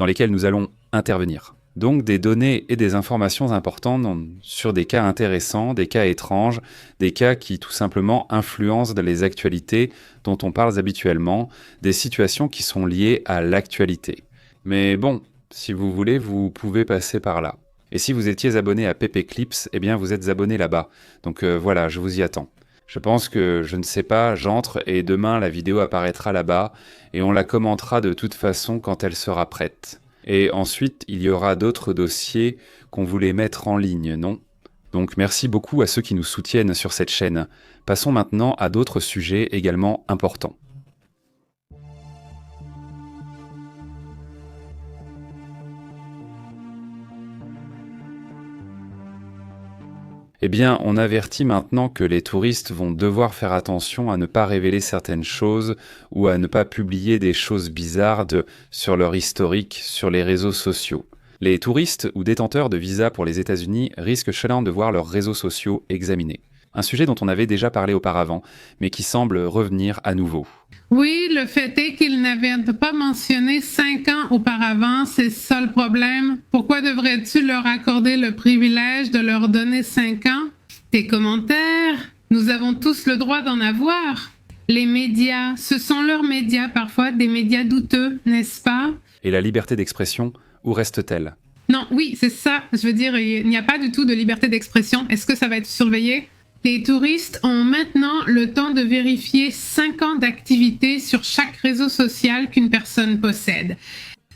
S1: dans lesquels nous allons intervenir. Donc des données et des informations importantes sur des cas intéressants, des cas étranges, des cas qui tout simplement influencent les actualités dont on parle habituellement, des situations qui sont liées à l'actualité. Mais bon, si vous voulez, vous pouvez passer par là. Et si vous étiez abonné à PP Clips, eh bien vous êtes abonné là-bas. Donc voilà, je vous y attends. Je pense que, je ne sais pas, j'entre et demain la vidéo apparaîtra là-bas et on la commentera de toute façon quand elle sera prête. Et ensuite, il y aura d'autres dossiers qu'on voulait mettre en ligne, non ? Donc merci beaucoup à ceux qui nous soutiennent sur cette chaîne. Passons maintenant à d'autres sujets également importants. Eh bien, on avertit maintenant que les touristes vont devoir faire attention à ne pas révéler certaines choses ou à ne pas publier des choses bizarres sur leur historique sur les réseaux sociaux. Les touristes ou détenteurs de visa pour les États-Unis risquent chaque de voir leurs réseaux sociaux examinés. Un sujet dont on avait déjà parlé auparavant, mais qui semble revenir à nouveau.
S3: Oui, le fait est qu'ils n'avaient pas mentionné 5 ans auparavant, c'est ça le problème. Pourquoi devrais-tu leur accorder le privilège de leur donner 5 ans? Tes commentaires, nous avons tous le droit d'en avoir. Les médias, ce sont leurs médias parfois, des médias douteux, n'est-ce pas?
S1: Et la liberté d'expression, où reste-t-elle?
S3: Non, oui, c'est ça. Je veux dire, il n'y a pas du tout de liberté d'expression. Est-ce que ça va être surveillé? Les touristes ont maintenant le temps de vérifier 5 ans d'activité sur chaque réseau social qu'une personne possède.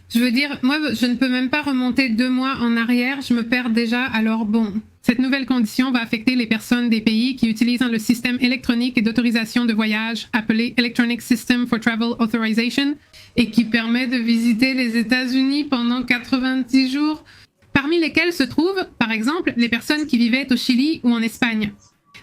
S3: Je veux dire, moi, je ne peux même pas remonter 2 mois en arrière, je me perds déjà. Alors bon, cette nouvelle condition va affecter les personnes des pays qui utilisent le système électronique d'autorisation de voyage appelé Electronic System for Travel Authorization et qui permet de visiter les États-Unis pendant 90 jours, parmi lesquels se trouvent, par exemple, les personnes qui vivaient au Chili ou en Espagne.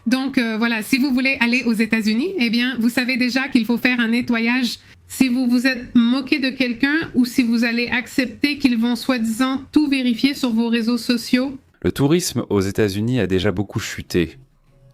S3: Donc voilà, si vous voulez aller aux États-Unis, eh bien, vous savez déjà qu'il faut faire un nettoyage. Si vous vous êtes moqué de quelqu'un ou si vous allez accepter qu'ils vont soi-disant tout vérifier sur vos réseaux sociaux.
S1: Le tourisme aux États-Unis a déjà beaucoup chuté.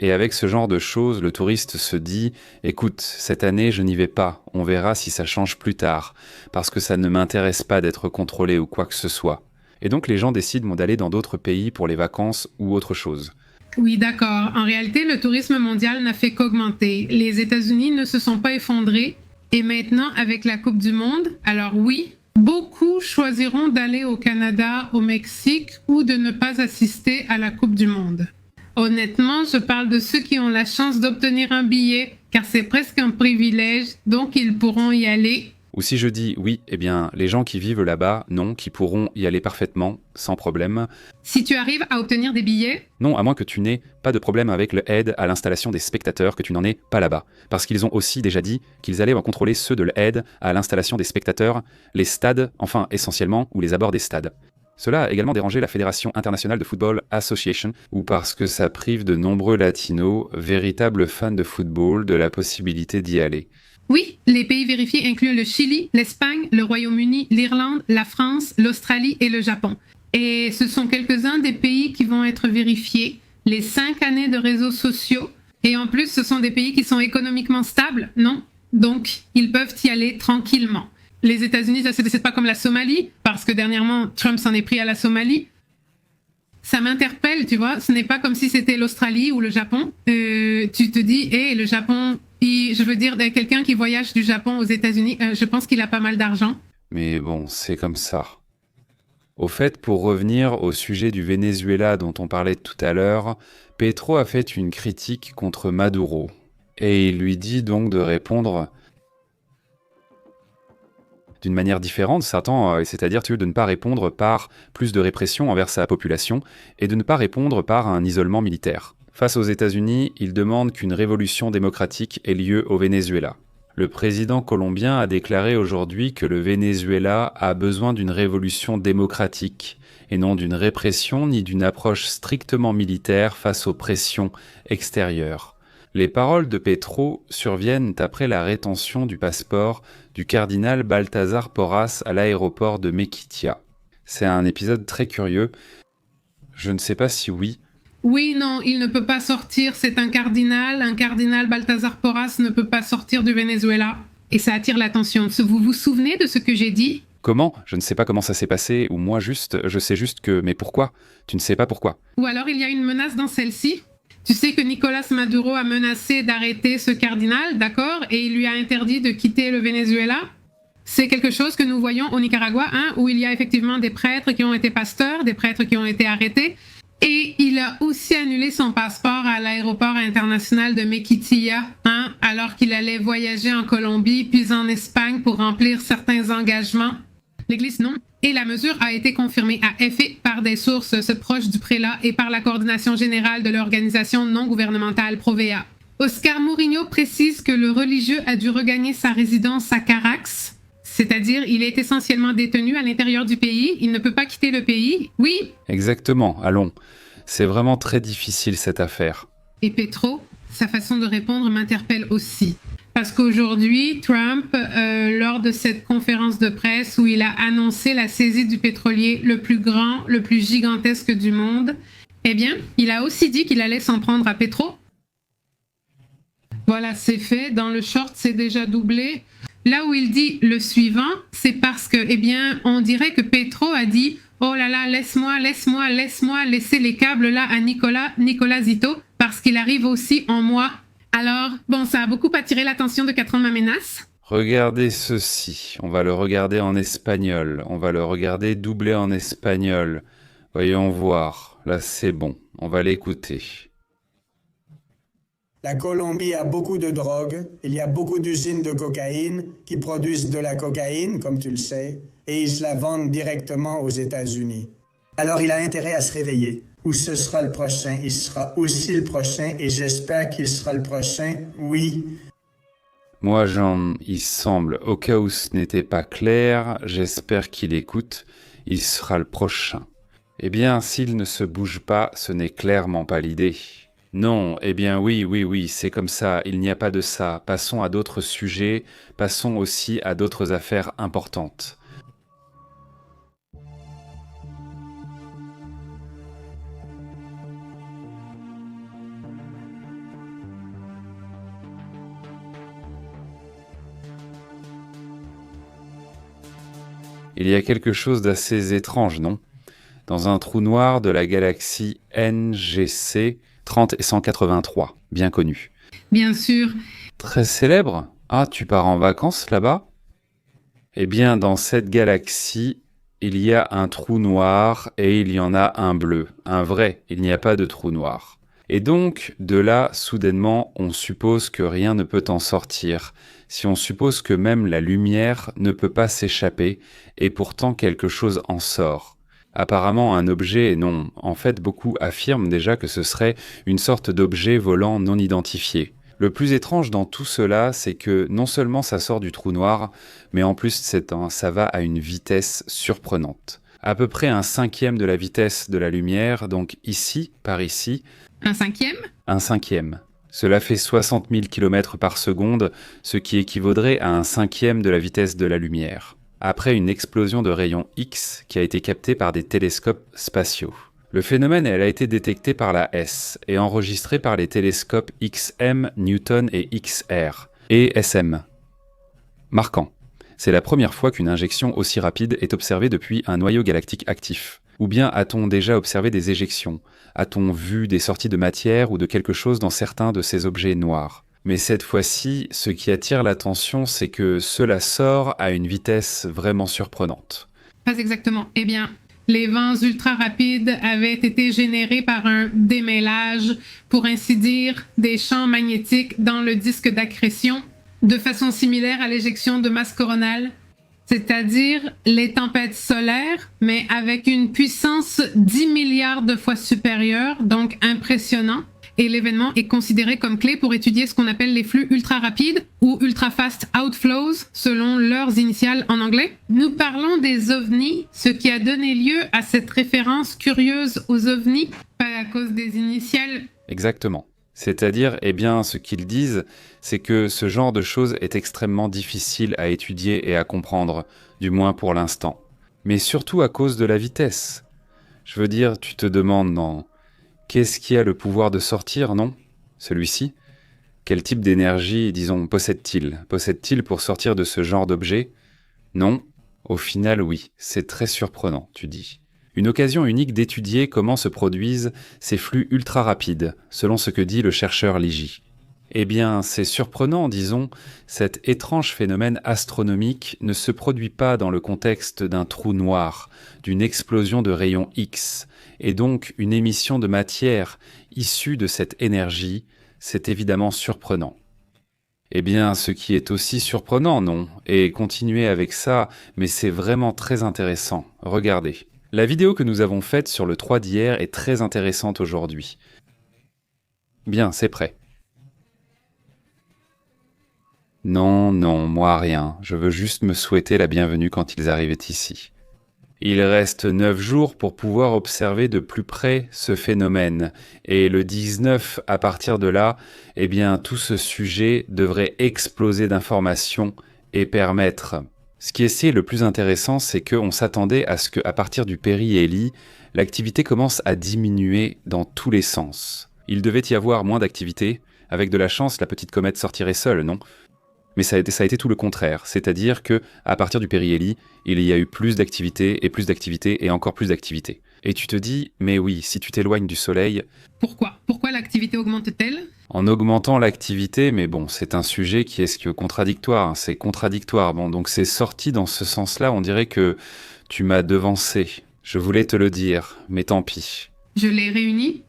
S1: Et avec ce genre de choses, le touriste se dit « Écoute, cette année, je n'y vais pas. On verra si ça change plus tard. Parce que ça ne m'intéresse pas d'être contrôlé ou quoi que ce soit. » Et donc les gens décident d'aller dans d'autres pays pour les vacances ou autre chose.
S3: Oui, d'accord. En réalité, le tourisme mondial n'a fait qu'augmenter. Les États-Unis ne se sont pas effondrés. Et maintenant, avec la Coupe du Monde, alors oui, beaucoup choisiront d'aller au Canada, au Mexique ou de ne pas assister à la Coupe du Monde. Honnêtement, je parle de ceux qui ont la chance d'obtenir un billet, car c'est presque un privilège, donc ils pourront y aller.
S1: Ou si je dis oui, eh bien, les gens qui vivent là-bas, non, qui pourront y aller parfaitement, sans problème.
S3: Si tu arrives à obtenir des billets?
S1: Non, à moins que tu n'aies pas de problème avec le aide à l'installation des spectateurs, que tu n'en aies pas là-bas. Parce qu'ils ont aussi déjà dit qu'ils allaient contrôler ceux de l'aide à l'installation des spectateurs, les stades, enfin essentiellement, ou les abords des stades. Cela a également dérangé la Fédération internationale de football Association, ou parce que ça prive de nombreux latinos, véritables fans de football, de la possibilité d'y aller.
S3: Oui, les pays vérifiés incluent le Chili, l'Espagne, le Royaume-Uni, l'Irlande, la France, l'Australie et le Japon. Et ce sont quelques-uns des pays qui vont être vérifiés, les 5 années de réseaux sociaux. Et en plus, ce sont des pays qui sont économiquement stables, non? Donc, ils peuvent y aller tranquillement. Les États-Unis, ça c'est pas comme la Somalie, parce que dernièrement, Trump s'en est pris à la Somalie. Ça m'interpelle, tu vois, ce n'est pas comme si c'était l'Australie ou le Japon. Tu te dis, le Japon, je veux dire, quelqu'un qui voyage du Japon aux États-Unis, je pense qu'il a pas mal d'argent.
S1: Mais bon, c'est comme ça. Au fait, pour revenir au sujet du Venezuela dont on parlait tout à l'heure, Petro a fait une critique contre Maduro. Et il lui dit donc de répondre d'une manière différente, c'est-à-dire de ne pas répondre par plus de répression envers sa population et de ne pas répondre par un isolement militaire. Face aux États-Unis, il demande qu'une révolution démocratique ait lieu au Venezuela. Le président colombien a déclaré aujourd'hui que le Venezuela a besoin d'une révolution démocratique et non d'une répression ni d'une approche strictement militaire face aux pressions extérieures. Les paroles de Petro surviennent après la rétention du passeport du cardinal Baltasar Porras à l'aéroport de Mequitia. C'est un épisode très curieux. Je ne sais pas si oui.
S3: Oui, non, il ne peut pas sortir, c'est un cardinal. Un cardinal Baltasar Porras ne peut pas sortir du Venezuela. Et ça attire l'attention. Vous vous souvenez de ce que j'ai dit?
S1: Comment? Je ne sais pas comment ça s'est passé, ou moi je sais juste que... Mais pourquoi? Tu ne sais pas pourquoi.
S3: Ou alors il y a une menace dans celle-ci. Tu sais que Nicolas Maduro a menacé d'arrêter ce cardinal, d'accord? Et il lui a interdit de quitter le Venezuela. C'est quelque chose que nous voyons au Nicaragua, hein, où il y a effectivement des prêtres qui ont été pasteurs, des prêtres qui ont été arrêtés. Et il a aussi annulé son passeport à l'aéroport international de Mequitilla, hein, alors qu'il allait voyager en Colombie, puis en Espagne pour remplir certains engagements. L'Église, non. Et la mesure a été confirmée à effet par des sources proches du prélat et par la coordination générale de l'organisation non gouvernementale Provea. Oscar Murillo précise que le religieux a dû regagner sa résidence à Carax, c'est-à-dire il est essentiellement détenu à l'intérieur du pays, il ne peut pas quitter le pays. Oui.
S1: Exactement, allons. C'est vraiment très difficile cette affaire.
S3: Et Petro, sa façon de répondre m'interpelle aussi. Parce qu'aujourd'hui, Trump, lors de cette conférence de presse où il a annoncé la saisie du pétrolier le plus grand, le plus gigantesque du monde, eh bien, il a aussi dit qu'il allait s'en prendre à Petro. Voilà, c'est fait. Dans le short, c'est déjà doublé. Là où il dit le suivant, c'est parce que, eh bien, on dirait que Petro a dit « Oh là là, laisse-moi laisser les câbles là à Nicolasito, parce qu'il arrive aussi en moi. » Alors, bon, ça a beaucoup attiré l'attention de 4 ans de ma menace.
S1: Regardez ceci, on va le regarder en espagnol, on va le regarder doublé en espagnol. Voyons voir, là c'est bon, on va l'écouter.
S5: La Colombie a beaucoup de drogue, il y a beaucoup d'usines de cocaïne qui produisent de la cocaïne, comme tu le sais, et ils la vendent directement aux États-Unis. Alors il a intérêt à se réveiller. Ou ce sera le prochain, il sera aussi le prochain, et j'espère qu'il sera le prochain, oui.
S1: Moi, Jean, il semble, au cas où ce n'était pas clair, j'espère qu'il écoute, il sera le prochain. Eh bien, s'il ne se bouge pas, ce n'est clairement pas l'idée. Non, eh bien oui, c'est comme ça, il n'y a pas de ça. Passons à d'autres sujets, passons aussi à d'autres affaires importantes. Il y a quelque chose d'assez étrange, non? Dans un trou noir de la galaxie NGC 30 et 183, bien connu.
S3: Bien sûr.
S1: Très célèbre? Ah, tu pars en vacances là-bas? Eh bien, dans cette galaxie, il y a un trou noir et il y en a un bleu. Un vrai, il n'y a pas de trou noir. Et donc, de là, soudainement, on suppose que rien ne peut en sortir. Si on suppose que même la lumière ne peut pas s'échapper, et pourtant quelque chose en sort. Apparemment un objet, non. En fait, beaucoup affirment déjà que ce serait une sorte d'objet volant non identifié. Le plus étrange dans tout cela, c'est que non seulement ça sort du trou noir, mais en plus ça va à une vitesse surprenante. À peu près 1/5 de la vitesse de la lumière, donc ici, par ici.
S3: 1/5?
S1: 1/5. Cela fait 60 000 km par seconde, ce qui équivaudrait à 1/5 de la vitesse de la lumière. Après une explosion de rayons X qui a été captée par des télescopes spatiaux. Le phénomène elle a été détecté par la S et enregistré par les télescopes XM, Newton et XR, et SM. Marquant. C'est la première fois qu'une injection aussi rapide est observée depuis un noyau galactique actif. Ou bien a-t-on déjà observé des éjections? A-t-on vu des sorties de matière ou de quelque chose dans certains de ces objets noirs? Mais cette fois-ci, ce qui attire l'attention, c'est que cela sort à une vitesse vraiment surprenante.
S3: Pas exactement. Eh bien, les vents ultra rapides avaient été générés par un démêlage, pour ainsi dire, des champs magnétiques dans le disque d'accrétion, de façon similaire à l'éjection de masse coronale, c'est-à-dire les tempêtes solaires, mais avec une puissance 10 milliards de fois supérieure, donc impressionnant. Et l'événement est considéré comme clé pour étudier ce qu'on appelle les flux ultra rapides ou ultra fast outflows selon leurs initiales en anglais. Nous parlons des ovnis, ce qui a donné lieu à cette référence curieuse aux ovnis, pas à cause des initiales.
S1: Exactement. C'est-à-dire, eh bien, ce qu'ils disent, c'est que ce genre de choses est extrêmement difficile à étudier et à comprendre, du moins pour l'instant. Mais surtout à cause de la vitesse. Je veux dire, tu te demandes dans... Qu'est-ce qui a le pouvoir de sortir, non? Celui-ci? Quel type d'énergie, disons, possède-t-il? Possède-t-il pour sortir de ce genre d'objet? Non. Au final, oui, c'est très surprenant, tu dis. Une occasion unique d'étudier comment se produisent ces flux ultra rapides, selon ce que dit le chercheur Ligy. Eh bien, c'est surprenant, disons, cet étrange phénomène astronomique ne se produit pas dans le contexte d'un trou noir, d'une explosion de rayons X, et donc une émission de matière issue de cette énergie, c'est évidemment surprenant. Eh bien, ce qui est aussi surprenant, non? Et continuez avec ça, mais c'est vraiment très intéressant. Regardez. La vidéo que nous avons faite sur le 3 d'hier est très intéressante aujourd'hui. Bien, c'est prêt. Non, moi rien. Je veux juste me souhaiter la bienvenue quand ils arrivaient ici. Il reste 9 jours pour pouvoir observer de plus près ce phénomène. Et le 19, à partir de là, eh bien, tout ce sujet devrait exploser d'informations et permettre... Ce qui est le plus intéressant, c'est qu'on s'attendait à ce qu'à partir du périhélie, l'activité commence à diminuer dans tous les sens. Il devait y avoir moins d'activité. Avec de la chance, la petite comète sortirait seule, non ? Mais ça a été tout le contraire, c'est-à-dire que à partir du périhélie, il y a eu plus d'activité et encore plus d'activité. Et tu te dis, mais oui, si tu t'éloignes du Soleil...
S3: Pourquoi l'activité augmente-t-elle?
S1: En augmentant l'activité, mais bon, c'est un sujet qui est contradictoire, hein, c'est contradictoire. Bon, donc c'est sorti dans ce sens-là, on dirait que tu m'as devancé. Je voulais te le dire, mais tant pis.
S3: Je les réunis?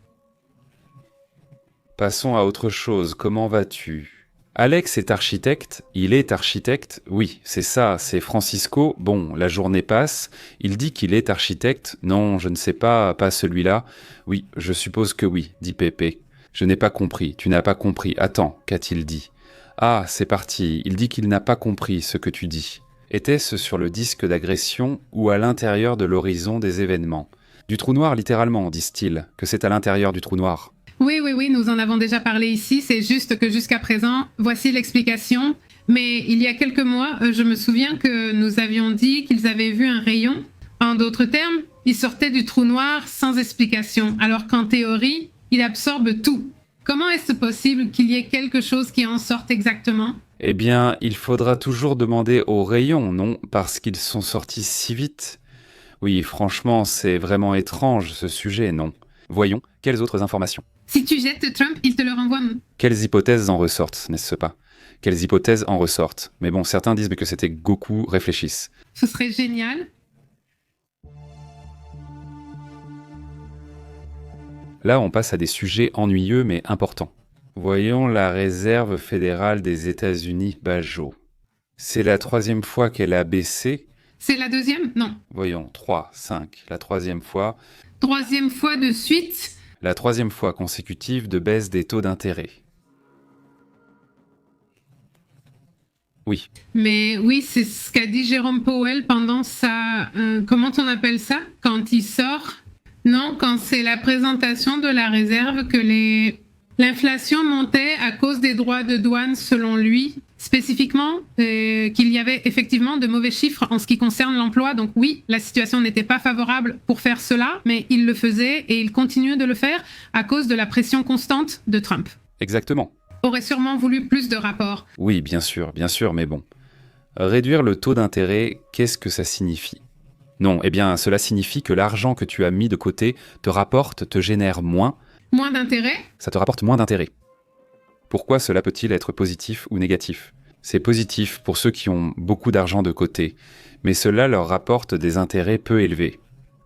S1: Passons à autre chose, comment vas-tu ? Alex est architecte, il est architecte, oui, c'est ça, c'est Francisco, bon, la journée passe, il dit qu'il est architecte, non, je ne sais pas celui-là, oui, je suppose que oui, dit Pépé. Je n'ai pas compris, tu n'as pas compris, attends, qu'a-t-il dit? Ah, c'est parti, il dit qu'il n'a pas compris ce que tu dis. Était-ce sur le disque d'agression ou à l'intérieur de l'horizon des événements? Du trou noir littéralement, disent-ils, que c'est à l'intérieur du trou noir.
S3: Oui, nous en avons déjà parlé ici, c'est juste que jusqu'à présent, voici l'explication. Mais il y a quelques mois, je me souviens que nous avions dit qu'ils avaient vu un rayon. En d'autres termes, il sortait du trou noir sans explication, alors qu'en théorie, il absorbe tout. Comment est-ce possible qu'il y ait quelque chose qui en sorte exactement?
S1: Eh bien, il faudra toujours demander aux rayons, non? Parce qu'ils sont sortis si vite. Oui, franchement, c'est vraiment étrange ce sujet, non? Voyons, quelles autres informations?
S3: Si tu jettes Trump, il te le renvoie.
S1: Quelles hypothèses en ressortent, n'est-ce pas? Quelles hypothèses en ressortent? Mais bon, certains disent que c'était Goku réfléchisse.
S3: Ce serait génial.
S1: Là, on passe à des sujets ennuyeux mais importants. Voyons la réserve fédérale des États-Unis, Bajo. C'est la 3e fois qu'elle a baissé.
S3: C'est la 2e? Non.
S1: Voyons, 3, 5, la 3e fois.
S3: 3e fois de suite.
S1: La 3e fois consécutive de baisse des taux d'intérêt. Oui.
S3: Mais oui, c'est ce qu'a dit Jérôme Powell pendant sa... comment on appelle ça? Quand il sort? Non, quand c'est la présentation de la réserve que l'inflation montait à cause des droits de douane selon lui. Spécifiquement, qu'il y avait effectivement de mauvais chiffres en ce qui concerne l'emploi. Donc oui, la situation n'était pas favorable pour faire cela, mais il le faisait et il continue de le faire à cause de la pression constante de Trump.
S1: Exactement.
S3: Aurait sûrement voulu plus de rapports.
S1: Oui, bien sûr, mais bon. Réduire le taux d'intérêt, qu'est-ce que ça signifie? Non, eh bien, cela signifie que l'argent que tu as mis de côté te génère moins.
S3: Moins d'intérêt?
S1: Ça te rapporte moins d'intérêt. Pourquoi cela peut-il être positif ou négatif? C'est positif pour ceux qui ont beaucoup d'argent de côté, mais cela leur rapporte des intérêts peu élevés.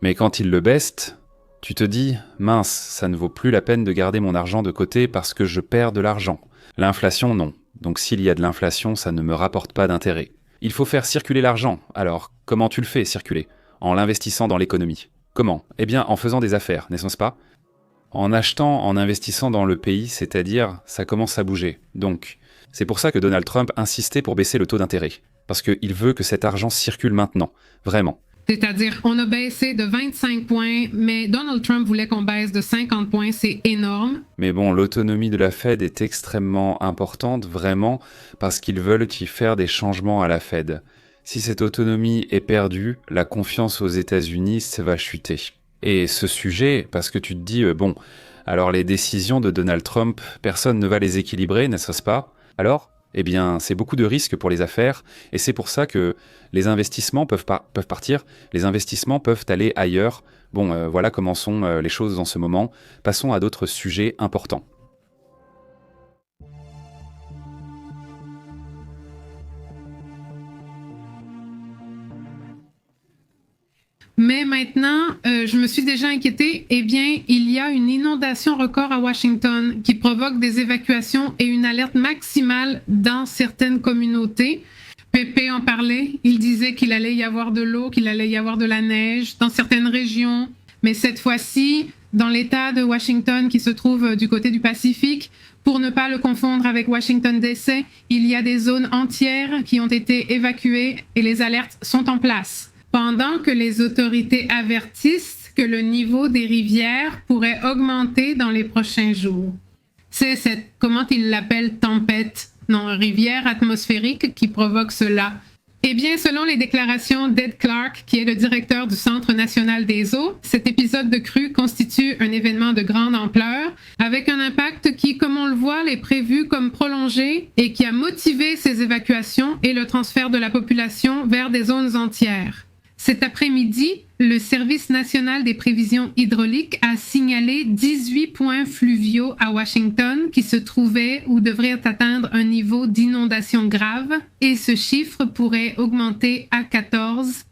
S1: Mais quand ils le baissent, tu te dis « mince, ça ne vaut plus la peine de garder mon argent de côté parce que je perds de l'argent. L'inflation, non. Donc s'il y a de l'inflation, ça ne me rapporte pas d'intérêt. Il faut faire circuler l'argent. Alors, comment tu le fais circuler? En l'investissant dans l'économie. Comment? Eh bien, en faisant des affaires, n'est-ce pas? En achetant, en investissant dans le pays, c'est-à-dire, ça commence à bouger. Donc, c'est pour ça que Donald Trump insistait pour baisser le taux d'intérêt. Parce qu'il veut que cet argent circule maintenant. Vraiment.
S3: C'est-à-dire, on a baissé de 25 points, mais Donald Trump voulait qu'on baisse de 50 points, c'est énorme.
S1: Mais bon, l'autonomie de la Fed est extrêmement importante, vraiment, parce qu'ils veulent y faire des changements à la Fed. Si cette autonomie est perdue, la confiance aux États-Unis, ça va chuter. Et ce sujet, parce que tu te dis, alors les décisions de Donald Trump, personne ne va les équilibrer, n'est-ce pas? Alors, eh bien, c'est beaucoup de risques pour les affaires, et c'est pour ça que les investissements peuvent partir, les investissements peuvent aller ailleurs. Bon, voilà comment sont les choses en ce moment. Passons à d'autres sujets importants.
S3: Mais maintenant, je me suis déjà inquiétée. Eh bien, il y a une inondation record à Washington qui provoque des évacuations et une alerte maximale dans certaines communautés. Pépé en parlait. Il disait qu'il allait y avoir de l'eau, qu'il allait y avoir de la neige dans certaines régions. Mais cette fois-ci, dans l'État de Washington qui se trouve du côté du Pacifique, pour ne pas le confondre avec Washington DC, il y a des zones entières qui ont été évacuées et les alertes sont en place. Pendant que les autorités avertissent que le niveau des rivières pourrait augmenter dans les prochains jours. C'est cette, comment ils l'appellent, tempête, non, rivière atmosphérique qui provoque cela. Eh bien, selon les déclarations d'Ed Clark, qui est le directeur du Centre national des eaux, cet épisode de crue constitue un événement de grande ampleur, avec un impact qui, comme on le voit, est prévu comme prolongé et qui a motivé ces évacuations et le transfert de la population vers des zones entières. Cet après-midi, le Service national des prévisions hydrauliques a signalé 18 points fluviaux à Washington qui se trouvaient ou devraient atteindre un niveau d'inondation grave et ce chiffre pourrait augmenter à 14.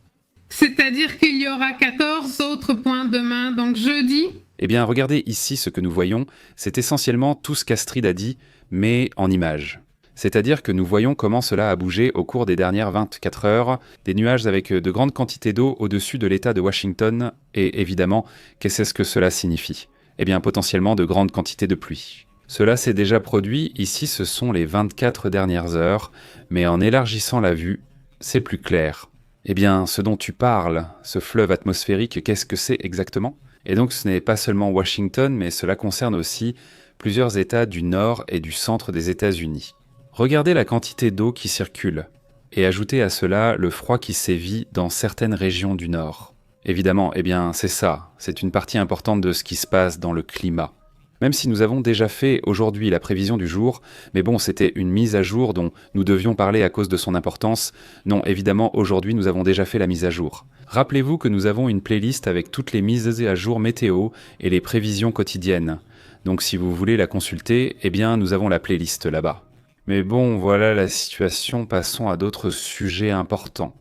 S3: C'est-à-dire qu'il y aura 14 autres points demain, donc jeudi.
S1: Eh bien, regardez ici ce que nous voyons, c'est essentiellement tout ce qu'Astrid a dit, mais en images. C'est-à-dire que nous voyons comment cela a bougé au cours des dernières 24 heures, des nuages avec de grandes quantités d'eau au-dessus de l'État de Washington, et évidemment, qu'est-ce que cela signifie ? Eh bien, potentiellement de grandes quantités de pluie. Cela s'est déjà produit, ici ce sont les 24 dernières heures, mais en élargissant la vue, c'est plus clair. Eh bien, ce dont tu parles, ce fleuve atmosphérique, qu'est-ce que c'est exactement ? Et donc ce n'est pas seulement Washington, mais cela concerne aussi plusieurs États du nord et du centre des États-Unis. Regardez la quantité d'eau qui circule, et ajoutez à cela le froid qui sévit dans certaines régions du nord. Évidemment, eh bien, c'est ça, c'est une partie importante de ce qui se passe dans le climat. Même si nous avons déjà fait aujourd'hui la prévision du jour, mais bon, c'était une mise à jour dont nous devions parler à cause de son importance. Non, évidemment, aujourd'hui, nous avons déjà fait la mise à jour. Rappelez-vous que nous avons une playlist avec toutes les mises à jour météo et les prévisions quotidiennes. Donc si vous voulez la consulter, eh bien, nous avons la playlist là-bas. Mais bon, voilà la situation, passons à d'autres sujets importants.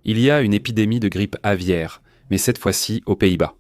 S1: Il y a une épidémie de grippe aviaire, mais cette fois-ci aux Pays-Bas.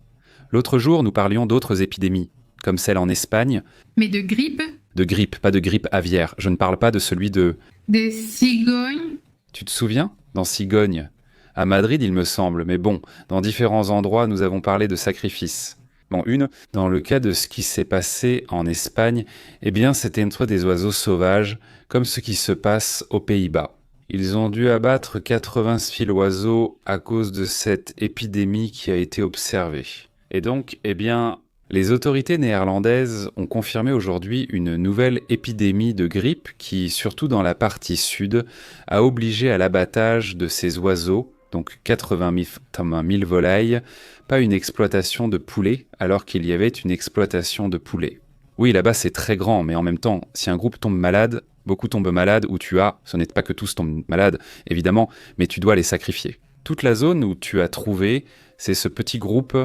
S1: L'autre jour, nous parlions d'autres épidémies, comme celle en Espagne.
S3: Mais de grippe ?
S1: De grippe, pas de grippe aviaire. Je ne parle pas de celui de...
S3: Des cigognes ?
S1: Tu te souviens ? Dans Cigogne. À Madrid, il me semble, mais bon, dans différents endroits, nous avons parlé de sacrifices. Bon, dans le cas de ce qui s'est passé en Espagne, eh bien, c'était entre des oiseaux sauvages, comme ce qui se passe aux Pays-Bas. Ils ont dû abattre 80 000 oiseaux à cause de cette épidémie qui a été observée. Et donc, eh bien, les autorités néerlandaises ont confirmé aujourd'hui une nouvelle épidémie de grippe qui, surtout dans la partie sud, a obligé à l'abattage de ces oiseaux, donc 80 000 volailles, pas une exploitation de poulets, alors qu'il y avait une exploitation de poulets. Oui, là-bas c'est très grand, mais en même temps, si un groupe tombe malade, beaucoup tombent malades, ou ce n'est pas que tous tombent malades, évidemment, mais tu dois les sacrifier. Toute la zone où tu as trouvé, c'est ce petit groupe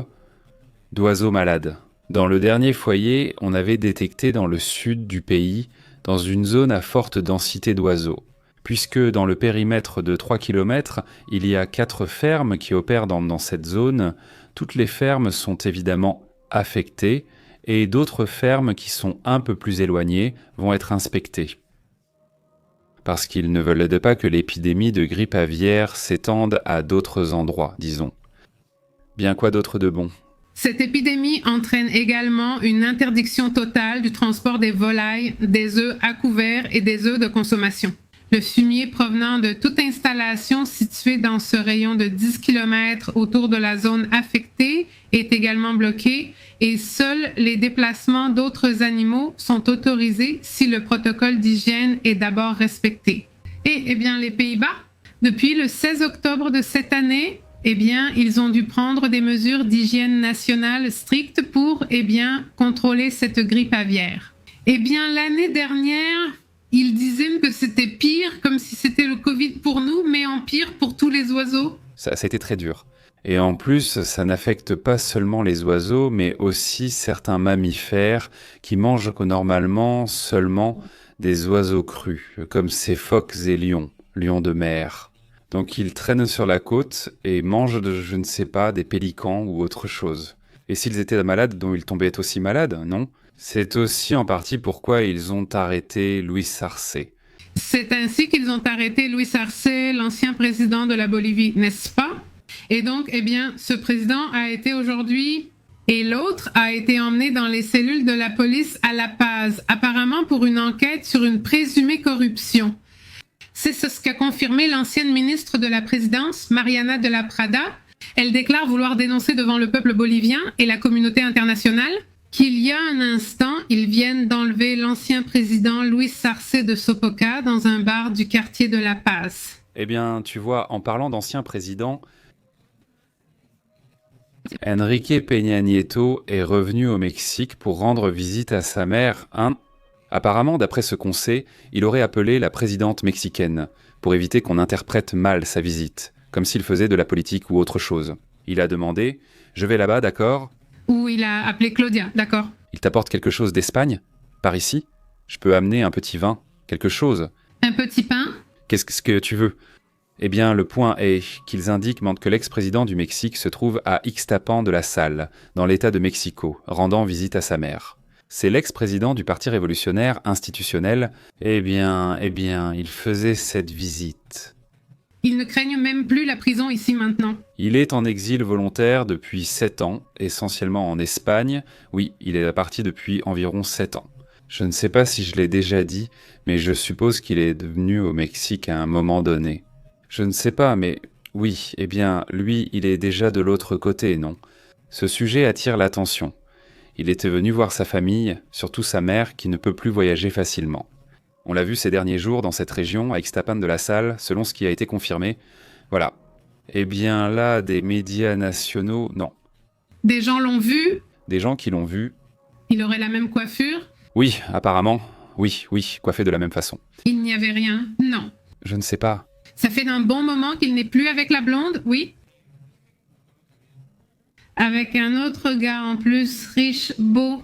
S1: d'oiseaux malades. Dans le dernier foyer, on avait détecté dans le sud du pays, dans une zone à forte densité d'oiseaux. Puisque dans le périmètre de 3 km, il y a 4 fermes qui opèrent dans cette zone, toutes les fermes sont évidemment affectées, et d'autres fermes qui sont un peu plus éloignées vont être inspectées. Parce qu'ils ne veulent pas que l'épidémie de grippe aviaire s'étende à d'autres endroits, disons. Bien quoi d'autre de bon ?
S3: Cette épidémie entraîne également une interdiction totale du transport des volailles, des œufs à couvert et des œufs de consommation. Le fumier provenant de toute installation située dans ce rayon de 10 km autour de la zone affectée est également bloqué et seuls les déplacements d'autres animaux sont autorisés si le protocole d'hygiène est d'abord respecté. Et eh bien, les Pays-Bas, depuis le 16 octobre de cette année, eh bien, ils ont dû prendre des mesures d'hygiène nationale strictes pour, eh bien, contrôler cette grippe aviaire. Eh bien, l'année dernière, ils disaient que c'était pire, comme si c'était le Covid pour nous, mais en pire pour tous les oiseaux.
S1: Ça a été très dur. Et en plus, ça n'affecte pas seulement les oiseaux, mais aussi certains mammifères qui mangent normalement seulement des oiseaux crus, comme ces phoques et lions de mer. Donc ils traînent sur la côte et mangent je ne sais pas, des pélicans ou autre chose. Et s'ils étaient malades, dont ils tombaient aussi malades, non ? C'est aussi en partie pourquoi ils ont arrêté Luis Arce.
S3: C'est ainsi qu'ils ont arrêté Luis Arce, l'ancien président de la Bolivie, n'est-ce pas? Et donc, eh bien, ce président a été aujourd'hui, et l'autre a été emmené dans les cellules de la police à La Paz, apparemment pour une enquête sur une présumée corruption. C'est ce qu'a confirmé l'ancienne ministre de la Présidence, Mariana de la Prada. Elle déclare vouloir dénoncer devant le peuple bolivien et la communauté internationale qu'il y a un instant, ils viennent d'enlever l'ancien président Luis Arce de Sopoca dans un bar du quartier de La Paz.
S1: Eh bien, tu vois, en parlant d'ancien président, Enrique Peña Nieto est revenu au Mexique pour rendre visite à sa mère. Apparemment, d'après ce qu'on sait, il aurait appelé la présidente mexicaine pour éviter qu'on interprète mal sa visite, comme s'il faisait de la politique ou autre chose. Il a demandé « Je vais là-bas, d'accord ?»
S3: Ou il a appelé Claudia, d'accord.
S1: Il t'apporte quelque chose d'Espagne? Par ici? Je peux amener un petit vin, quelque chose.
S3: Un petit pain?
S1: Qu'est-ce que tu veux? Eh bien, le point est qu'ils indiquent que l'ex-président du Mexique se trouve à Ixtapan de la Sal, dans l'État de Mexico, rendant visite à sa mère. C'est l'ex-président du Parti révolutionnaire institutionnel. Eh bien, il faisait cette visite.
S3: Ils ne craignent même plus la prison ici maintenant.
S1: Il est en exil volontaire depuis 7 ans, essentiellement en Espagne. Oui, il est parti depuis environ 7 ans. Je ne sais pas si je l'ai déjà dit, mais je suppose qu'il est venu au Mexique à un moment donné. Je ne sais pas, mais oui, eh bien, lui, il est déjà de l'autre côté, non? Ce sujet attire l'attention. Il était venu voir sa famille, surtout sa mère, qui ne peut plus voyager facilement. On l'a vu ces derniers jours dans cette région, à Ixtapan de la Sal, selon ce qui a été confirmé. Voilà. Eh bien là, des médias nationaux, non.
S3: Des gens l'ont vu?
S1: Des gens qui l'ont vu.
S3: Il aurait la même coiffure?
S1: Oui, apparemment. Oui, coiffé de la même façon.
S3: Il n'y avait rien? Non.
S1: Je ne sais pas.
S3: Ça fait un bon moment qu'il n'est plus avec la blonde, oui? Avec un autre gars en plus, riche, beau.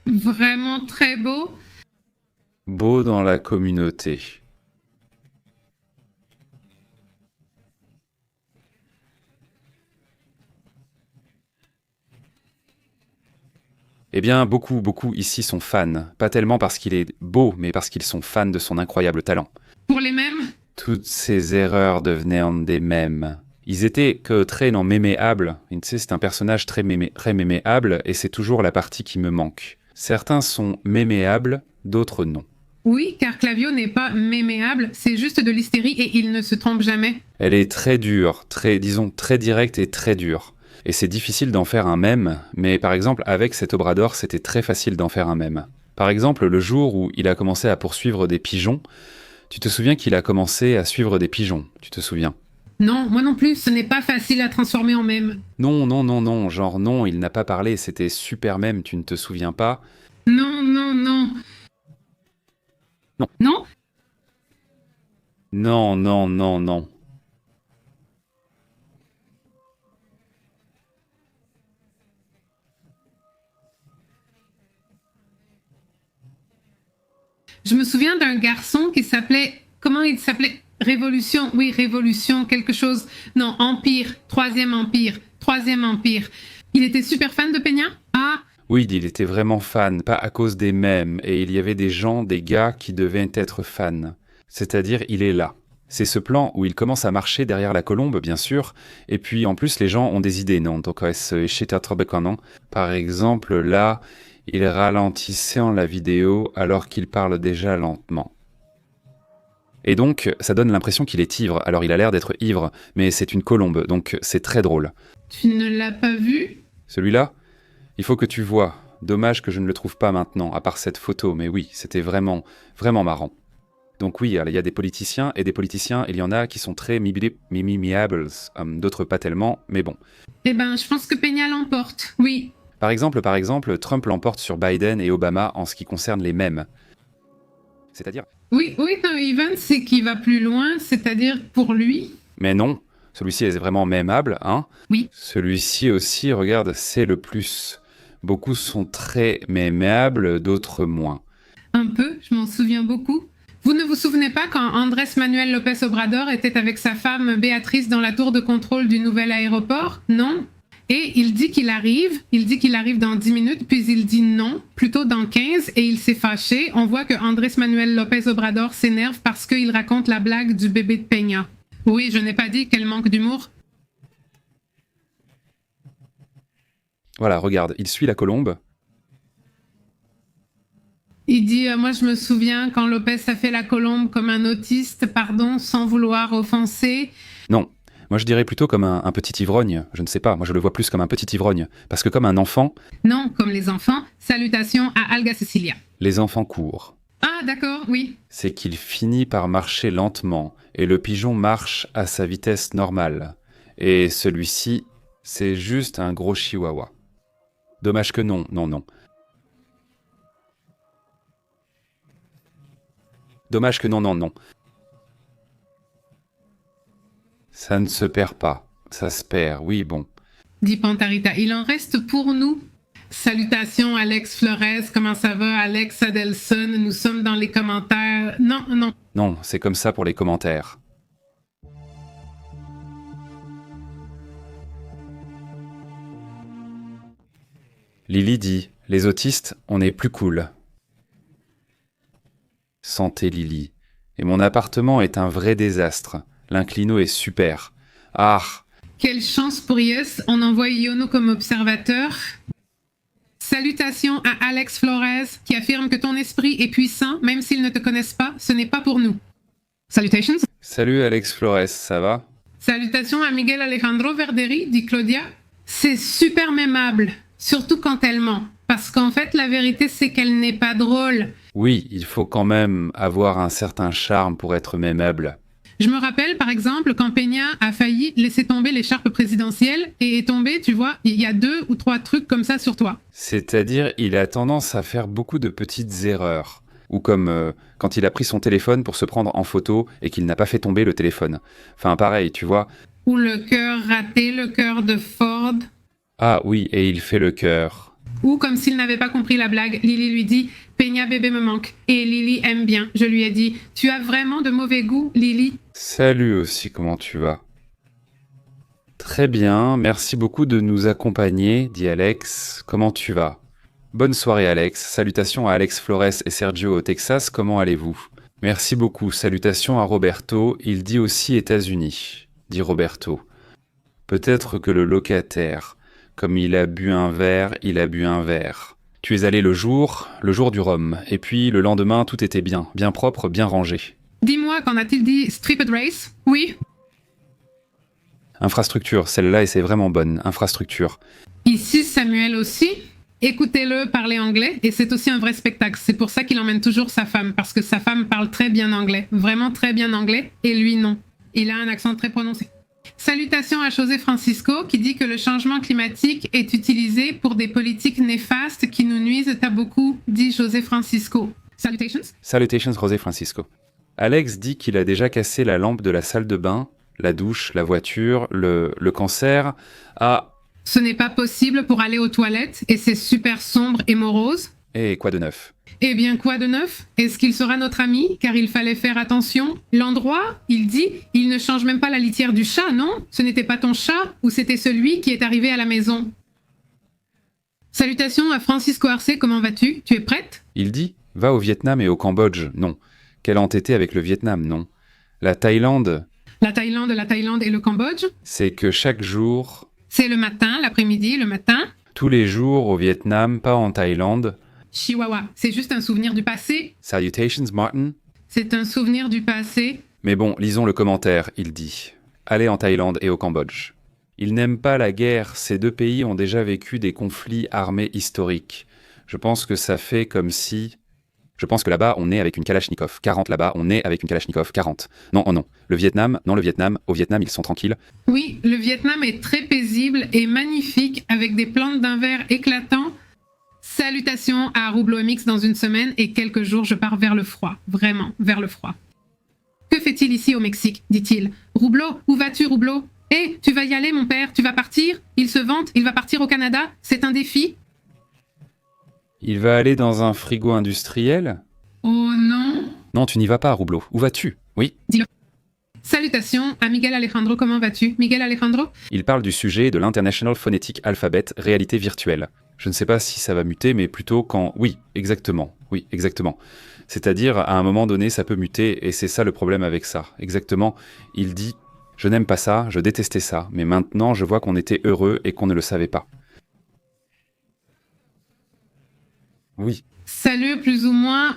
S3: Vraiment très beau.
S1: Beau dans la communauté. Eh bien, beaucoup ici sont fans. Pas tellement parce qu'il est beau, mais parce qu'ils sont fans de son incroyable talent.
S3: Pour les mêmes?
S1: Toutes ces erreurs devenaient des mèmes. Ils étaient que très méméables. Tu sais, c'est un personnage très méméable, et c'est toujours la partie qui me manque. Certains sont méméables, d'autres non.
S3: Oui, car Clavio n'est pas méméable, c'est juste de l'hystérie et il ne se trompe jamais.
S1: Elle est très dure, très directe et très dure. Et c'est difficile d'en faire un mème, mais par exemple, avec cet Obrador, c'était très facile d'en faire un mème. Par exemple, le jour où il a commencé à poursuivre des pigeons, tu te souviens qu'il a commencé à suivre des pigeons, tu te souviens?
S3: Non, moi non plus, ce n'est pas facile à transformer en mème.
S1: Non, genre non, il n'a pas parlé, c'était super mème, tu ne te souviens pas?
S3: Non.
S1: Non.
S3: Non?
S1: Non.
S3: Je me souviens d'un garçon qui s'appelait... Comment il s'appelait? Révolution, oui, Révolution, quelque chose. Non, Empire, Troisième Empire. Il était super fan de Peña? Ah.
S1: Oui, il était vraiment fan, pas à cause des mèmes, et il y avait des gars qui devaient être fans. C'est-à-dire, il est là. C'est ce plan où il commence à marcher derrière la colombe, bien sûr, et puis en plus les gens ont des idées, non? Donc, par exemple, là, Il ralentissait la vidéo alors qu'il parle déjà lentement. Et donc, ça donne l'impression qu'il est ivre. Alors, il a l'air d'être ivre, mais c'est une colombe, donc c'est très drôle.
S3: Tu ne l'as pas vu?
S1: Celui-là, il faut que tu vois. Dommage que je ne le trouve pas maintenant, à part cette photo, mais oui, c'était vraiment, vraiment marrant. Donc oui, il y a des politiciens, et des politiciens, il y en a qui sont très mimiables, d'autres pas tellement, mais bon.
S3: Eh ben, je pense que Peña l'emporte, oui.
S1: Par exemple, Trump l'emporte sur Biden et Obama en ce qui concerne les mèmes. C'est-à-dire...
S3: Oui, non, Ivan, c'est qu'il va plus loin, c'est-à-dire pour lui.
S1: Mais non, celui-ci est vraiment mémable, hein?
S3: Oui.
S1: Celui-ci aussi, regarde, c'est le plus. Beaucoup sont très mémables, d'autres moins.
S3: Un peu, je m'en souviens beaucoup. Vous ne vous souvenez pas quand Andrés Manuel López Obrador était avec sa femme Béatrice dans la tour de contrôle du nouvel aéroport? Non. Et il dit qu'il arrive dans 10 minutes, puis il dit non, plutôt dans 15, et il s'est fâché. On voit que Andrés Manuel López Obrador s'énerve parce qu'il raconte la blague du bébé de Peña. Oui, je n'ai pas dit qu'elle manque d'humour.
S1: Voilà, regarde, il suit la colombe.
S3: Il dit moi je me souviens quand Lopez a fait la colombe comme un autiste, pardon, sans vouloir offenser.
S1: Non, moi je dirais plutôt comme un petit ivrogne. Je ne sais pas, moi je le vois plus comme un petit ivrogne. Parce que comme un enfant...
S3: Non, comme les enfants, salutations à Alga Cecilia.
S1: Les enfants courent.
S3: Ah d'accord, oui.
S1: C'est qu'il finit par marcher lentement, et le pigeon marche à sa vitesse normale. Et celui-ci, c'est juste un gros chihuahua. Dommage que non. Dommage que non. Ça ne se perd pas. Ça se perd, oui, bon.
S3: Dit Pantarita, il en reste pour nous. Salutations Alex Flores, comment ça va Alex Adelson, nous sommes dans les commentaires. Non.
S1: Non, c'est comme ça pour les commentaires. Lily dit, les autistes, on est plus cool. Santé Lily. Et mon appartement est un vrai désastre. L'inclino est super. Ah!
S3: Quelle chance pour Yes, on envoie Yono comme observateur. Salutations à Alex Flores, qui affirme que ton esprit est puissant, même s'ils ne te connaissent pas, ce n'est pas pour nous. Salutations.
S1: Salut Alex Flores, ça va?
S3: Salutations à Miguel Alejandro Verderi, dit Claudia. C'est super mémable, surtout quand elle ment. Parce qu'en fait, la vérité, c'est qu'elle n'est pas drôle.
S1: Oui, il faut quand même avoir un certain charme pour être mémable.
S3: Je me rappelle, par exemple, quand Peña a failli laisser tomber l'écharpe présidentielle et est tombé, tu vois, il y a 2 ou 3 trucs comme ça sur toi.
S1: C'est-à-dire, il a tendance à faire beaucoup de petites erreurs. Ou comme quand il a pris son téléphone pour se prendre en photo et qu'il n'a pas fait tomber le téléphone. Enfin, pareil, tu vois.
S3: Ou le cœur raté, le cœur de Ford.
S1: Ah oui, et il fait le cœur.
S3: Ou comme s'il n'avait pas compris la blague, Lily lui dit « Peña bébé me manque ». Et Lily aime bien. Je lui ai dit « Tu as vraiment de mauvais goût, Lily ».
S1: Salut aussi, comment tu vas? Très bien, merci beaucoup de nous accompagner, dit Alex. Comment tu vas? Bonne soirée Alex, salutations à Alex Flores et Sergio au Texas, comment allez-vous? Merci beaucoup, salutations à Roberto, il dit aussi États-Unis, dit Roberto. Peut-être que le locataire, comme il a bu un verre, il a bu un verre. Tu es allé le jour du rhum, et puis le lendemain tout était bien propre, bien rangé.
S3: Dis-moi, qu'en a-t-il dit Stripped Race? Oui.
S1: Infrastructure, celle-là, et c'est vraiment bonne, infrastructure.
S3: Ici, Samuel aussi. Écoutez-le parler anglais, et c'est aussi un vrai spectacle. C'est pour ça qu'il emmène toujours sa femme, parce que sa femme parle très bien anglais, vraiment très bien anglais, et lui non. Il a un accent très prononcé. Salutations à José Francisco, qui dit que le changement climatique est utilisé pour des politiques néfastes qui nous nuisent à beaucoup, dit José Francisco. Salutations.
S1: Salutations, José Francisco. Alex dit qu'il a déjà cassé la lampe de la salle de bain, la douche, la voiture, le cancer. Ah.
S3: Ce n'est pas possible pour aller aux toilettes et c'est super sombre et morose.
S1: Et quoi de neuf?
S3: Eh bien, quoi de neuf? Est-ce qu'il sera notre ami? Car il fallait faire attention. L'endroit, il dit, il ne change même pas la litière du chat, non? Ce n'était pas ton chat ou c'était celui qui est arrivé à la maison? Salutations à Francisco Arce, comment vas-tu? Tu es prête?
S1: Il dit, va au Vietnam et au Cambodge, non. Quel entêté avec le Vietnam, non. La Thaïlande
S3: et le Cambodge?
S1: C'est que chaque jour...
S3: C'est le matin, l'après-midi, le matin.
S1: Tous les jours au Vietnam, pas en Thaïlande.
S3: Chihuahua, c'est juste un souvenir du passé.
S1: Salutations, Martin.
S3: C'est un souvenir du passé.
S1: Mais bon, lisons le commentaire, il dit. Allez en Thaïlande et au Cambodge. Il n'aime pas la guerre, ces deux pays ont déjà vécu des conflits armés historiques. Je pense que ça fait comme si... Je pense que là-bas, on est avec une Kalachnikov. 40 là-bas, on est avec une Kalachnikov. 40. Non, oh non. Le Vietnam, non le Vietnam. Au Vietnam, ils sont tranquilles.
S3: Oui, le Vietnam est très paisible et magnifique avec des plantes d'un vert éclatant. Salutations à Roublo MX dans une semaine et quelques jours, je pars vers le froid. Vraiment, vers le froid. Que fait-il ici au Mexique, dit-il. Roublo, où vas-tu, Roublo? Eh, tu vas y aller, mon père, tu vas partir? Il se vante, il va partir au Canada, c'est un défi.
S1: Il va aller dans un frigo industriel?
S3: Oh non.
S1: Non, tu n'y vas pas, Roublo. Où vas-tu? Oui.
S3: Dis-le. Salutations à Miguel Alejandro, comment vas-tu? Miguel Alejandro?
S1: Il parle du sujet de l'International Phonetic Alphabet, réalité virtuelle. Je ne sais pas si ça va muter, mais plutôt quand... Oui, exactement. C'est-à-dire, à un moment donné, ça peut muter, et c'est ça le problème avec ça. Exactement. Il dit, je n'aime pas ça, je détestais ça, mais maintenant, je vois qu'on était heureux et qu'on ne le savait pas. Oui.
S3: Salut, plus ou moins,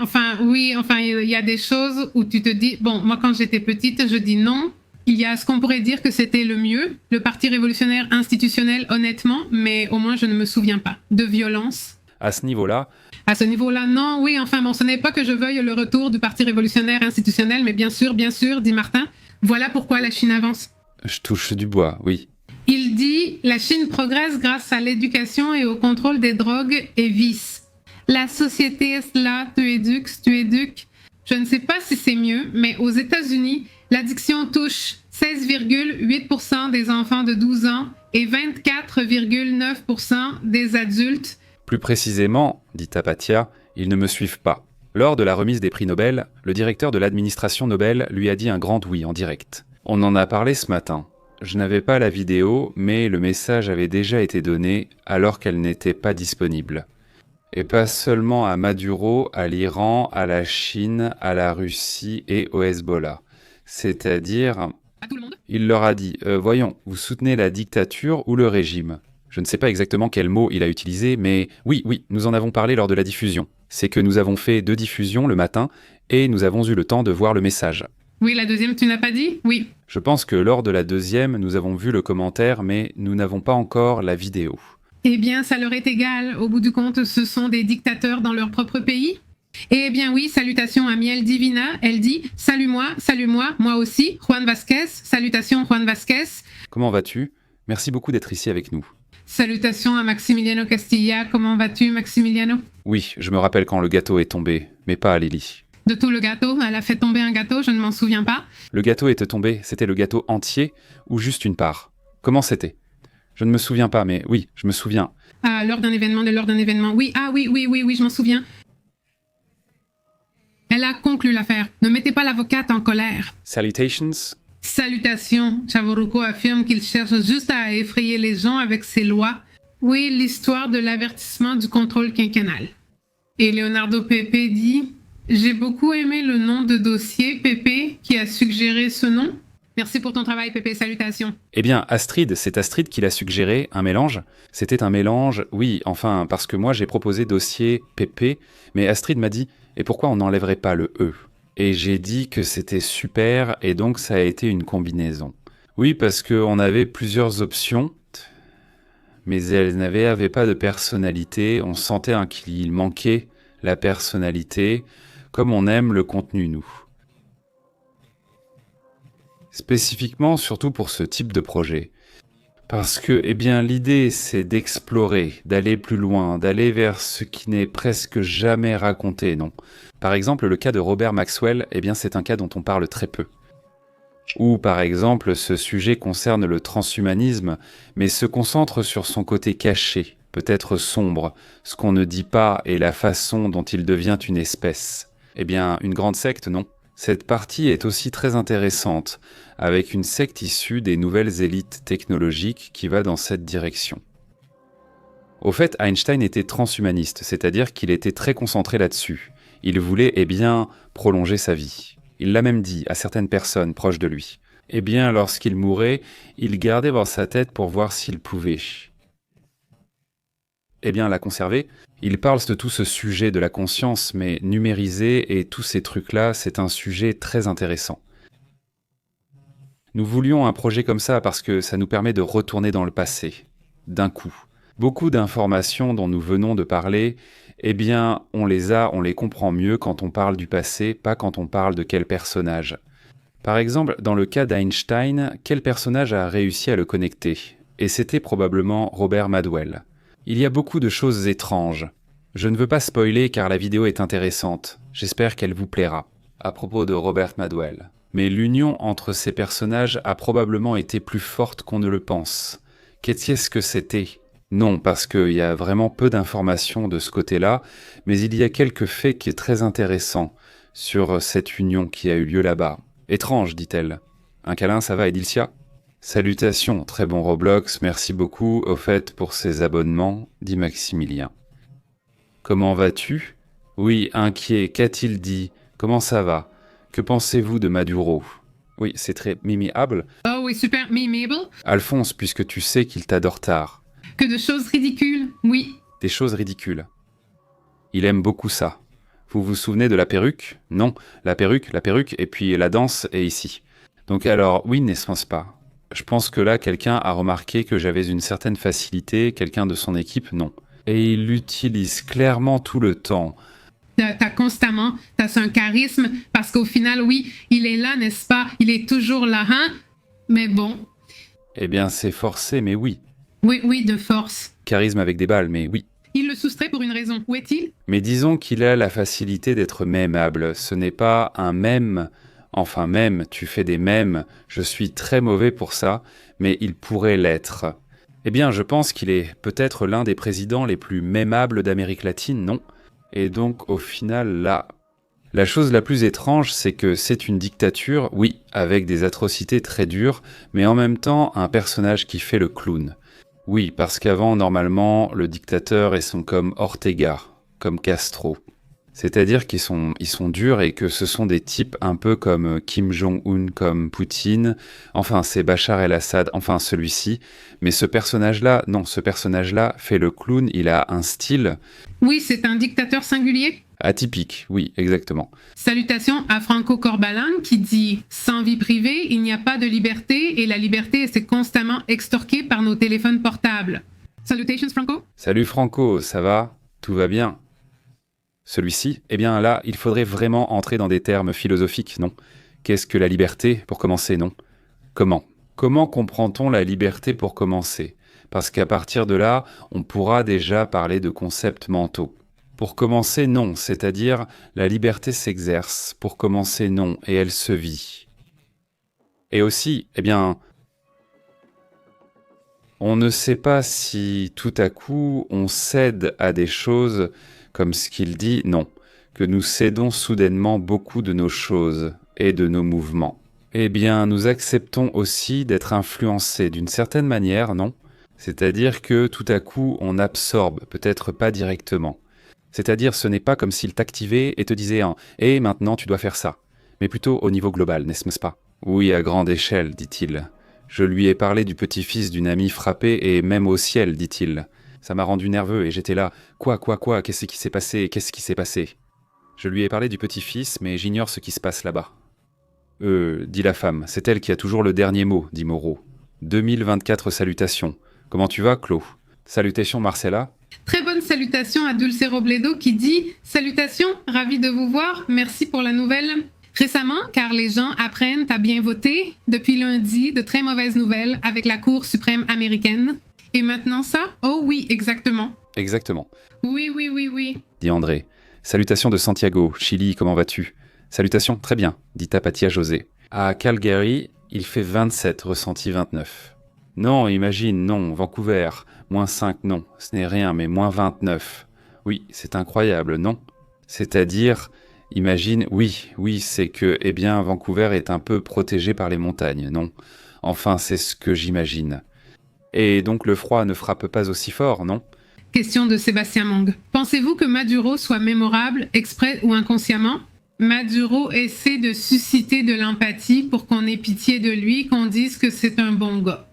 S3: enfin, oui, enfin, il y a des choses où tu te dis, bon, moi, quand j'étais petite, je dis non. Il y a ce qu'on pourrait dire que c'était le mieux, le Parti révolutionnaire institutionnel, honnêtement, mais au moins, je ne me souviens pas de violence.
S1: À ce niveau-là...
S3: À ce niveau-là, non, oui, enfin, bon, ce n'est pas que je veuille le retour du Parti révolutionnaire institutionnel, mais bien sûr, dit Martin, voilà pourquoi la Chine avance.
S1: Je touche du bois, oui.
S3: Il dit, la Chine progresse grâce à l'éducation et au contrôle des drogues et vices. La société est là, tu éduques. Je ne sais pas si c'est mieux, mais aux États-Unis, l'addiction touche 16,8% des enfants de 12 ans et 24,9% des adultes.
S1: Plus précisément, dit Tapatia, ils ne me suivent pas. Lors de la remise des prix Nobel, le directeur de l'administration Nobel lui a dit un grand oui en direct. On en a parlé ce matin. Je n'avais pas la vidéo, mais le message avait déjà été donné alors qu'elle n'était pas disponible. Et pas seulement à Maduro, à l'Iran, à la Chine, à la Russie et au Hezbollah. C'est-à-dire...
S3: À tout le monde.
S1: Il leur a dit, voyons, vous soutenez la dictature ou le régime? Je ne sais pas exactement quel mot il a utilisé, mais oui, nous en avons parlé lors de la diffusion. C'est que nous avons fait 2 diffusions le matin et nous avons eu le temps de voir le message.
S3: Oui, la deuxième, tu n'as pas dit? Oui.
S1: Je pense que lors de la deuxième, nous avons vu le commentaire, mais nous n'avons pas encore la vidéo.
S3: Eh bien, ça leur est égal. Au bout du compte, ce sont des dictateurs dans leur propre pays. Eh bien oui, salutations à Miel Divina. Elle dit « Salut moi, moi aussi, Juan Vasquez. Salutations Juan Vasquez. »
S1: Comment vas-tu? Merci beaucoup d'être ici avec nous.
S3: Salutations à Maximiliano Castilla. Comment vas-tu, Maximiliano?
S1: Oui, je me rappelle quand le gâteau est tombé, mais pas à Lily.
S3: De tout le gâteau, elle a fait tomber un gâteau, je ne m'en souviens pas.
S1: Le gâteau était tombé, c'était le gâteau entier ou juste une part? Comment c'était? Je ne me souviens pas, mais oui, je me souviens.
S3: Lors d'un événement. Oui, oui, je m'en souviens. Elle a conclu l'affaire. Ne mettez pas l'avocate en colère.
S1: Salutations.
S3: Salutations. Chavorruco affirme qu'il cherche juste à effrayer les gens avec ses lois. Oui, l'histoire de l'avertissement du contrôle quinquennal. Et Leonardo Pepe dit... J'ai beaucoup aimé le nom de dossier, Pépé, qui a suggéré ce nom. Merci pour ton travail, Pépé, salutations.
S1: Eh bien, Astrid, c'est Astrid qui l'a suggéré, un mélange. C'était un mélange, oui, enfin, parce que moi j'ai proposé dossier Pépé, mais Astrid m'a dit, et pourquoi on n'enlèverait pas le E? Et j'ai dit que c'était super, et donc ça a été une combinaison. Oui, parce qu'on avait plusieurs options, mais elles n'avaient pas de personnalité, on sentait qu'il manquait la personnalité, comme on aime le contenu, nous. Spécifiquement, surtout pour ce type de projet. Parce que, eh bien, l'idée, c'est d'explorer, d'aller plus loin, d'aller vers ce qui n'est presque jamais raconté, non? Par exemple, le cas de Robert Maxwell, eh bien, c'est un cas dont on parle très peu. Ou, par exemple, ce sujet concerne le transhumanisme, mais se concentre sur son côté caché, peut-être sombre, ce qu'on ne dit pas et la façon dont il devient une espèce. Eh bien, une grande secte, non? Cette partie est aussi très intéressante, avec une secte issue des nouvelles élites technologiques qui va dans cette direction. Au fait, Einstein était transhumaniste, c'est-à-dire qu'il était très concentré là-dessus. Il voulait, eh bien, prolonger sa vie. Il l'a même dit à certaines personnes proches de lui. Eh bien, lorsqu'il mourait, il gardait dans sa tête pour voir s'il pouvait. eh bien la conserver. Il parle de tout ce sujet de la conscience, mais numérisé, et tous ces trucs-là, c'est un sujet très intéressant. Nous voulions un projet comme ça parce que ça nous permet de retourner dans le passé, d'un coup. Beaucoup d'informations dont nous venons de parler, eh bien, on les comprend mieux quand on parle du passé, pas quand on parle de quel personnage. Par exemple, dans le cas d'Einstein, quel personnage a réussi à le connecter? Et c'était probablement Robert Madwell. Il y a beaucoup de choses étranges. Je ne veux pas spoiler car la vidéo est intéressante. J'espère qu'elle vous plaira. À propos de Robert Madwell. Mais l'union entre ces personnages a probablement été plus forte qu'on ne le pense. Qu'est-ce que c'était? Non, parce qu'il y a vraiment peu d'informations de ce côté-là, mais il y a quelques faits qui sont très intéressants sur cette union qui a eu lieu là-bas. Étrange, dit-elle. Un câlin, ça va, Edilcia? Salutations, très bon Roblox, merci beaucoup, au fait, pour ces abonnements, dit Maximilien. Comment vas-tu? Oui, inquiet, qu'a-t-il dit? Comment ça va? Que pensez-vous de Maduro? Oui, c'est très mimiable.
S3: Oh oui, super mimable.
S1: Alphonse, puisque tu sais qu'il t'adore tard.
S3: Que de choses ridicules, oui.
S1: Des choses ridicules. Il aime beaucoup ça. Vous vous souvenez de la perruque? Non, la perruque, et puis la danse est ici. Donc alors, oui, n'est-ce pas? Je pense que là, quelqu'un a remarqué que j'avais une certaine facilité, quelqu'un de son équipe, non. Et il l'utilise clairement tout le temps.
S3: T'as constamment, t'as un charisme, parce qu'au final, oui, il est là, n'est-ce pas? Il est toujours là, hein? Mais bon.
S1: Eh bien, c'est forcé, mais oui.
S3: Oui, de force.
S1: Charisme avec des balles, mais oui.
S3: Il le soustrait pour une raison. Où est-il?
S1: Mais disons qu'il a la facilité d'être mémable. Ce n'est pas un mème. Enfin, même, tu fais des mèmes. Je suis très mauvais pour ça, mais il pourrait l'être. Eh bien, je pense qu'il est peut-être l'un des présidents les plus mémables d'Amérique latine, non? Et donc, au final, là... La chose la plus étrange, c'est que c'est une dictature, oui, avec des atrocités très dures, mais en même temps, un personnage qui fait le clown. Oui, parce qu'avant, normalement, le dictateur, ils sont comme Ortega, comme Castro. C'est-à-dire qu'ils sont durs et que ce sont des types un peu comme Kim Jong-un, comme Poutine. Enfin, c'est Bachar el-Assad, enfin celui-ci. Mais ce personnage-là, non, ce personnage-là fait le clown, il a un style...
S3: Oui, c'est un dictateur singulier.
S1: Atypique, oui, exactement.
S3: Salutations à Franco Corbalan qui dit « Sans vie privée, il n'y a pas de liberté et la liberté c'est constamment extorquée par nos téléphones portables. » Salutations Franco.
S1: Salut Franco, ça va? Tout va bien? Celui-ci, eh bien là, il faudrait vraiment entrer dans des termes philosophiques, non? Qu'est-ce que la liberté, pour commencer, non? Comment? Comment comprend-on la liberté pour commencer? Parce qu'à partir de là, on pourra déjà parler de concepts mentaux. Pour commencer, non, c'est-à-dire la liberté s'exerce. Pour commencer, non, et elle se vit. Et aussi, eh bien, on ne sait pas si tout à coup on cède à des choses comme ce qu'il dit, non, que nous cédons soudainement beaucoup de nos choses et de nos mouvements. Eh bien, nous acceptons aussi d'être influencés d'une certaine manière, non? C'est-à-dire que tout à coup on absorbe, peut-être pas directement. C'est-à-dire ce n'est pas comme s'il t'activait et te disait « Et maintenant tu dois faire ça », mais plutôt au niveau global, n'est-ce pas? Oui, à grande échelle, dit-il. Je lui ai parlé du petit-fils d'une amie frappée et même au ciel, dit-il. Ça m'a rendu nerveux et j'étais là. Quoi, qu'est-ce qui s'est passé? Qu'est-ce qui s'est passé? Je lui ai parlé du petit-fils, mais j'ignore ce qui se passe là-bas. Dit la femme, c'est elle qui a toujours le dernier mot, dit Moreau. 2024 salutations. Comment tu vas, Claude? Salutations, Marcella.
S3: Très bonne salutation à Dulce Robledo qui dit « Salutations, ravi de vous voir, merci pour la nouvelle. Récemment, car les gens apprennent à bien voter, depuis lundi, de très mauvaises nouvelles avec la Cour suprême américaine. Et maintenant ça? Oh oui, exactement. »
S1: Exactement.
S3: Oui.
S1: Dit André. Salutations de Santiago, Chili, comment vas-tu? Salutations, très bien, dit Tapatia José. À Calgary, il fait 27, ressenti 29. Non, imagine, non, Vancouver, moins 5, non, ce n'est rien, mais moins 29. Oui, c'est incroyable, non? C'est-à-dire, imagine, oui, c'est que, eh bien, Vancouver est un peu protégé par les montagnes, non? Enfin, c'est ce que j'imagine. Et donc le froid ne frappe pas aussi fort, non?
S3: Question de Sébastien Mong. Pensez-vous que Maduro soit mémorable, exprès ou inconsciemment? Maduro essaie de susciter de l'empathie pour qu'on ait pitié de lui, qu'on dise que c'est un bon gars.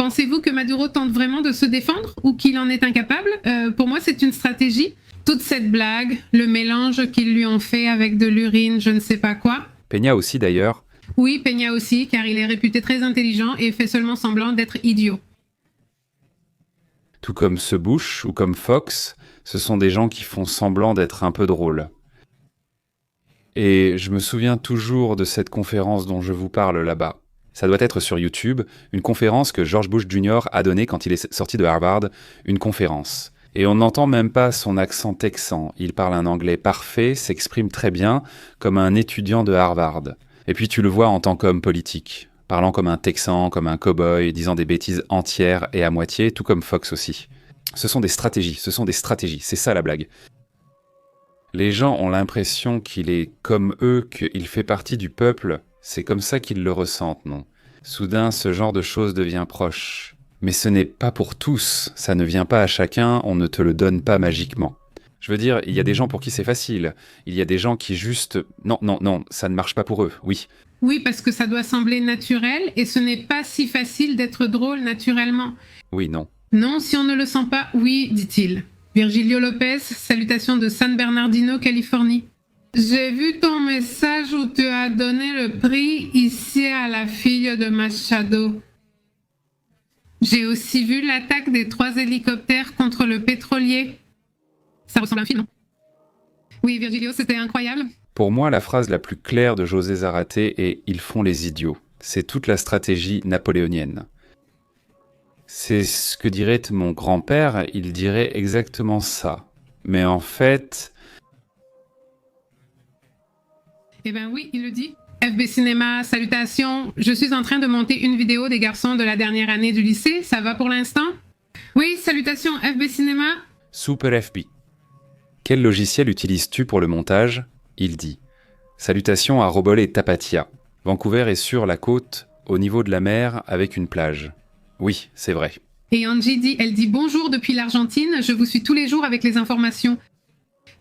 S3: Pensez-vous que Maduro tente vraiment de se défendre ou qu'il en est incapable? Pour moi, c'est une stratégie. Toute cette blague, le mélange qu'ils lui ont fait avec de l'urine, je ne sais pas quoi.
S1: Peña aussi d'ailleurs.
S3: Oui, Peña aussi, car il est réputé très intelligent et fait seulement semblant d'être idiot.
S1: Tout comme ce Bush ou comme Fox, ce sont des gens qui font semblant d'être un peu drôles. Et je me souviens toujours de cette conférence dont je vous parle là-bas. Ça doit être sur YouTube, une conférence que George Bush Jr. a donnée quand il est sorti de Harvard, une conférence. Et on n'entend même pas son accent texan. Il parle un anglais parfait, s'exprime très bien, comme un étudiant de Harvard. Et puis tu le vois en tant qu'homme politique, parlant comme un texan, comme un cow-boy, disant des bêtises entières et à moitié, tout comme Fox aussi. Ce sont des stratégies, c'est ça la blague. Les gens ont l'impression qu'il est comme eux, qu'il fait partie du peuple. C'est comme ça qu'ils le ressentent, non? Soudain, ce genre de choses devient proche. Mais ce n'est pas pour tous, ça ne vient pas à chacun, on ne te le donne pas magiquement. Je veux dire, il y a des gens pour qui c'est facile. Il y a des gens qui juste... Non, ça ne marche pas pour eux, oui.
S3: Oui, parce que ça doit sembler naturel et ce n'est pas si facile d'être drôle naturellement.
S1: Oui, non.
S3: Non, si on ne le sent pas, oui, dit-il. Virgilio Lopez, salutations de San Bernardino, Californie. J'ai vu ton message où tu as donné le prix ici à la fille de Machado. J'ai aussi vu l'attaque des 3 hélicoptères contre le pétrolier. Ça ressemble à un film, non? Oui, Virgilio, c'était incroyable.
S1: Pour moi, la phrase la plus claire de José Zarate est « Ils font les idiots ». C'est toute la stratégie napoléonienne. C'est ce que dirait mon grand-père, il dirait exactement ça. Mais en fait...
S3: Eh ben oui, il le dit. FB Cinéma, salutations. Je suis en train de monter une vidéo des garçons de la dernière année du lycée. Ça va pour l'instant? Oui, salutations FB Cinéma.
S1: Super FB. Quel logiciel utilises-tu pour le montage? Il dit. Salutations à Robol et Tapatia. Vancouver est sur la côte, au niveau de la mer, avec une plage. Oui, c'est vrai.
S3: Et Angie dit, elle dit bonjour depuis l'Argentine. Je vous suis tous les jours avec les informations.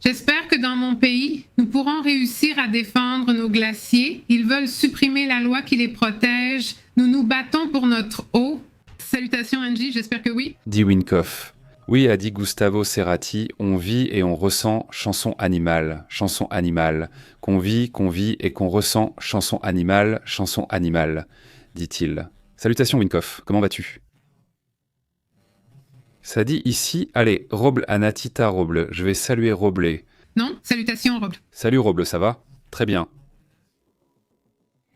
S3: J'espère que dans mon pays, nous pourrons réussir à défendre nos glaciers. Ils veulent supprimer la loi qui les protège. Nous nous battons pour notre eau. Salutations Angie, j'espère que oui.
S1: Dit Winkoff. Oui, a dit Gustavo Cerati, on vit et on ressent chanson animale, qu'on vit et qu'on ressent chanson animale, dit-il. Salutations Winkoff, comment vas-tu? Ça dit ici, allez, Roble Anatita Roble, je vais saluer Roble.
S3: Non, salutations Roble.
S1: Salut Roble, ça va? Très bien.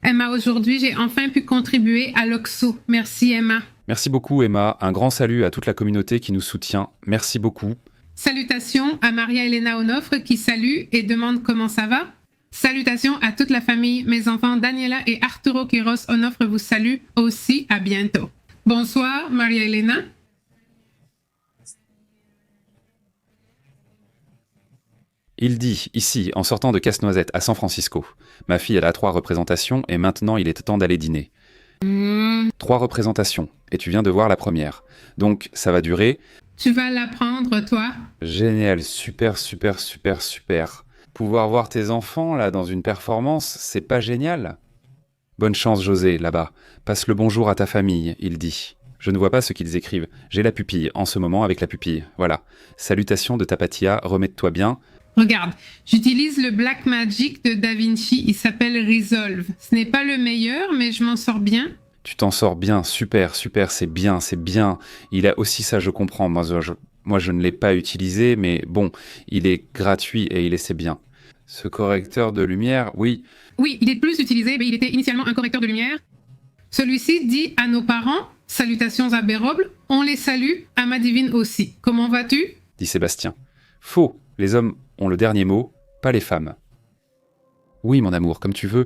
S3: Emma, aujourd'hui, j'ai enfin pu contribuer à l'Oxo. Merci Emma.
S1: Merci beaucoup Emma, un grand salut à toute la communauté qui nous soutient. Merci beaucoup.
S3: Salutations à Maria Elena Onofre qui salue et demande comment ça va. Salutations à toute la famille. Mes enfants Daniela et Arturo Quiros Onofre vous saluent aussi. À bientôt. Bonsoir Maria Elena.
S1: Il dit, ici, en sortant de Casse-Noisette à San Francisco. Ma fille, elle a 3 représentations et maintenant il est temps d'aller dîner. 3 représentations, et tu viens de voir la première. Donc, ça va durer...
S3: Tu vas l'apprendre, toi?
S1: Génial, super. Pouvoir voir tes enfants, là, dans une performance, c'est pas génial? Bonne chance, José, là-bas. Passe le bonjour à ta famille, il dit. Je ne vois pas ce qu'ils écrivent. J'ai la pupille, en ce moment avec la pupille. Voilà. Salutations de Tapatia, remets-toi bien.
S3: Regarde, j'utilise le Black Magic de Da Vinci, il s'appelle Resolve. Ce n'est pas le meilleur, mais je m'en sors bien.
S1: Tu t'en sors bien, super, c'est bien. Il a aussi ça, je comprends. Moi, je ne l'ai pas utilisé, mais bon, il est gratuit et c'est bien. Ce correcteur de lumière, oui.
S3: Oui, il est plus utilisé, mais il était initialement un correcteur de lumière. Celui-ci dit à nos parents, salutations à Béroble, on les salue, à ma divine aussi. Comment vas-tu?
S1: Dit Sébastien. Faux, les hommes ont le dernier mot, pas les femmes. Oui, mon amour, comme tu veux.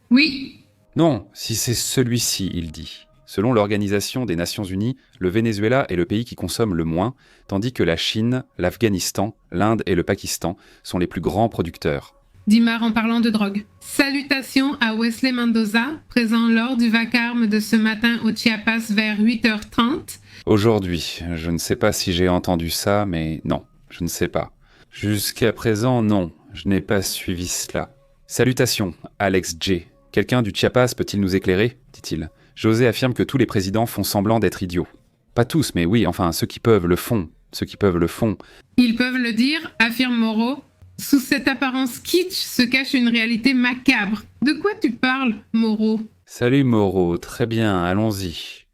S3: Oui.
S1: Non, si c'est celui-ci, il dit. Selon l'Organisation des Nations Unies, le Venezuela est le pays qui consomme le moins, tandis que la Chine, l'Afghanistan, l'Inde et le Pakistan sont les plus grands producteurs.
S3: Dimar en parlant de drogue. Salutations à Wesley Mendoza, présent lors du vacarme de ce matin au Chiapas vers 8h30.
S1: Aujourd'hui, je ne sais pas si j'ai entendu ça, mais non, je ne sais pas. Jusqu'à présent, non, je n'ai pas suivi cela. Salutations, Alex J. Quelqu'un du Chiapas peut-il nous éclairer? Dit-il. José affirme que tous les présidents font semblant d'être idiots. Pas tous, mais oui, enfin, ceux qui peuvent le font. Ceux qui peuvent le font.
S3: Ils peuvent le dire, affirme Moreau. Sous cette apparence kitsch se cache une réalité macabre. De quoi tu parles, Moreau?
S1: Salut Moreau, très bien, allons-y.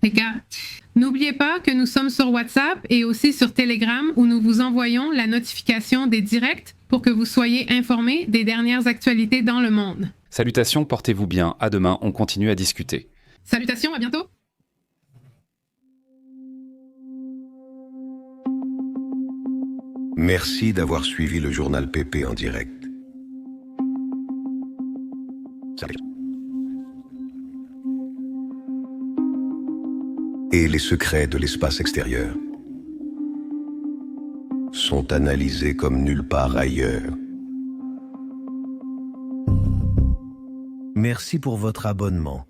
S3: Les gars, n'oubliez pas que nous sommes sur WhatsApp et aussi sur Telegram où nous vous envoyons la notification des directs pour que vous soyez informés des dernières actualités dans le monde.
S1: Salutations, portez-vous bien. À demain, on continue à discuter.
S3: Salutations, à bientôt!
S6: Merci d'avoir suivi le journal PP en direct. Et les secrets de l'espace extérieur sont analysés comme nulle part ailleurs.
S7: Merci pour votre abonnement.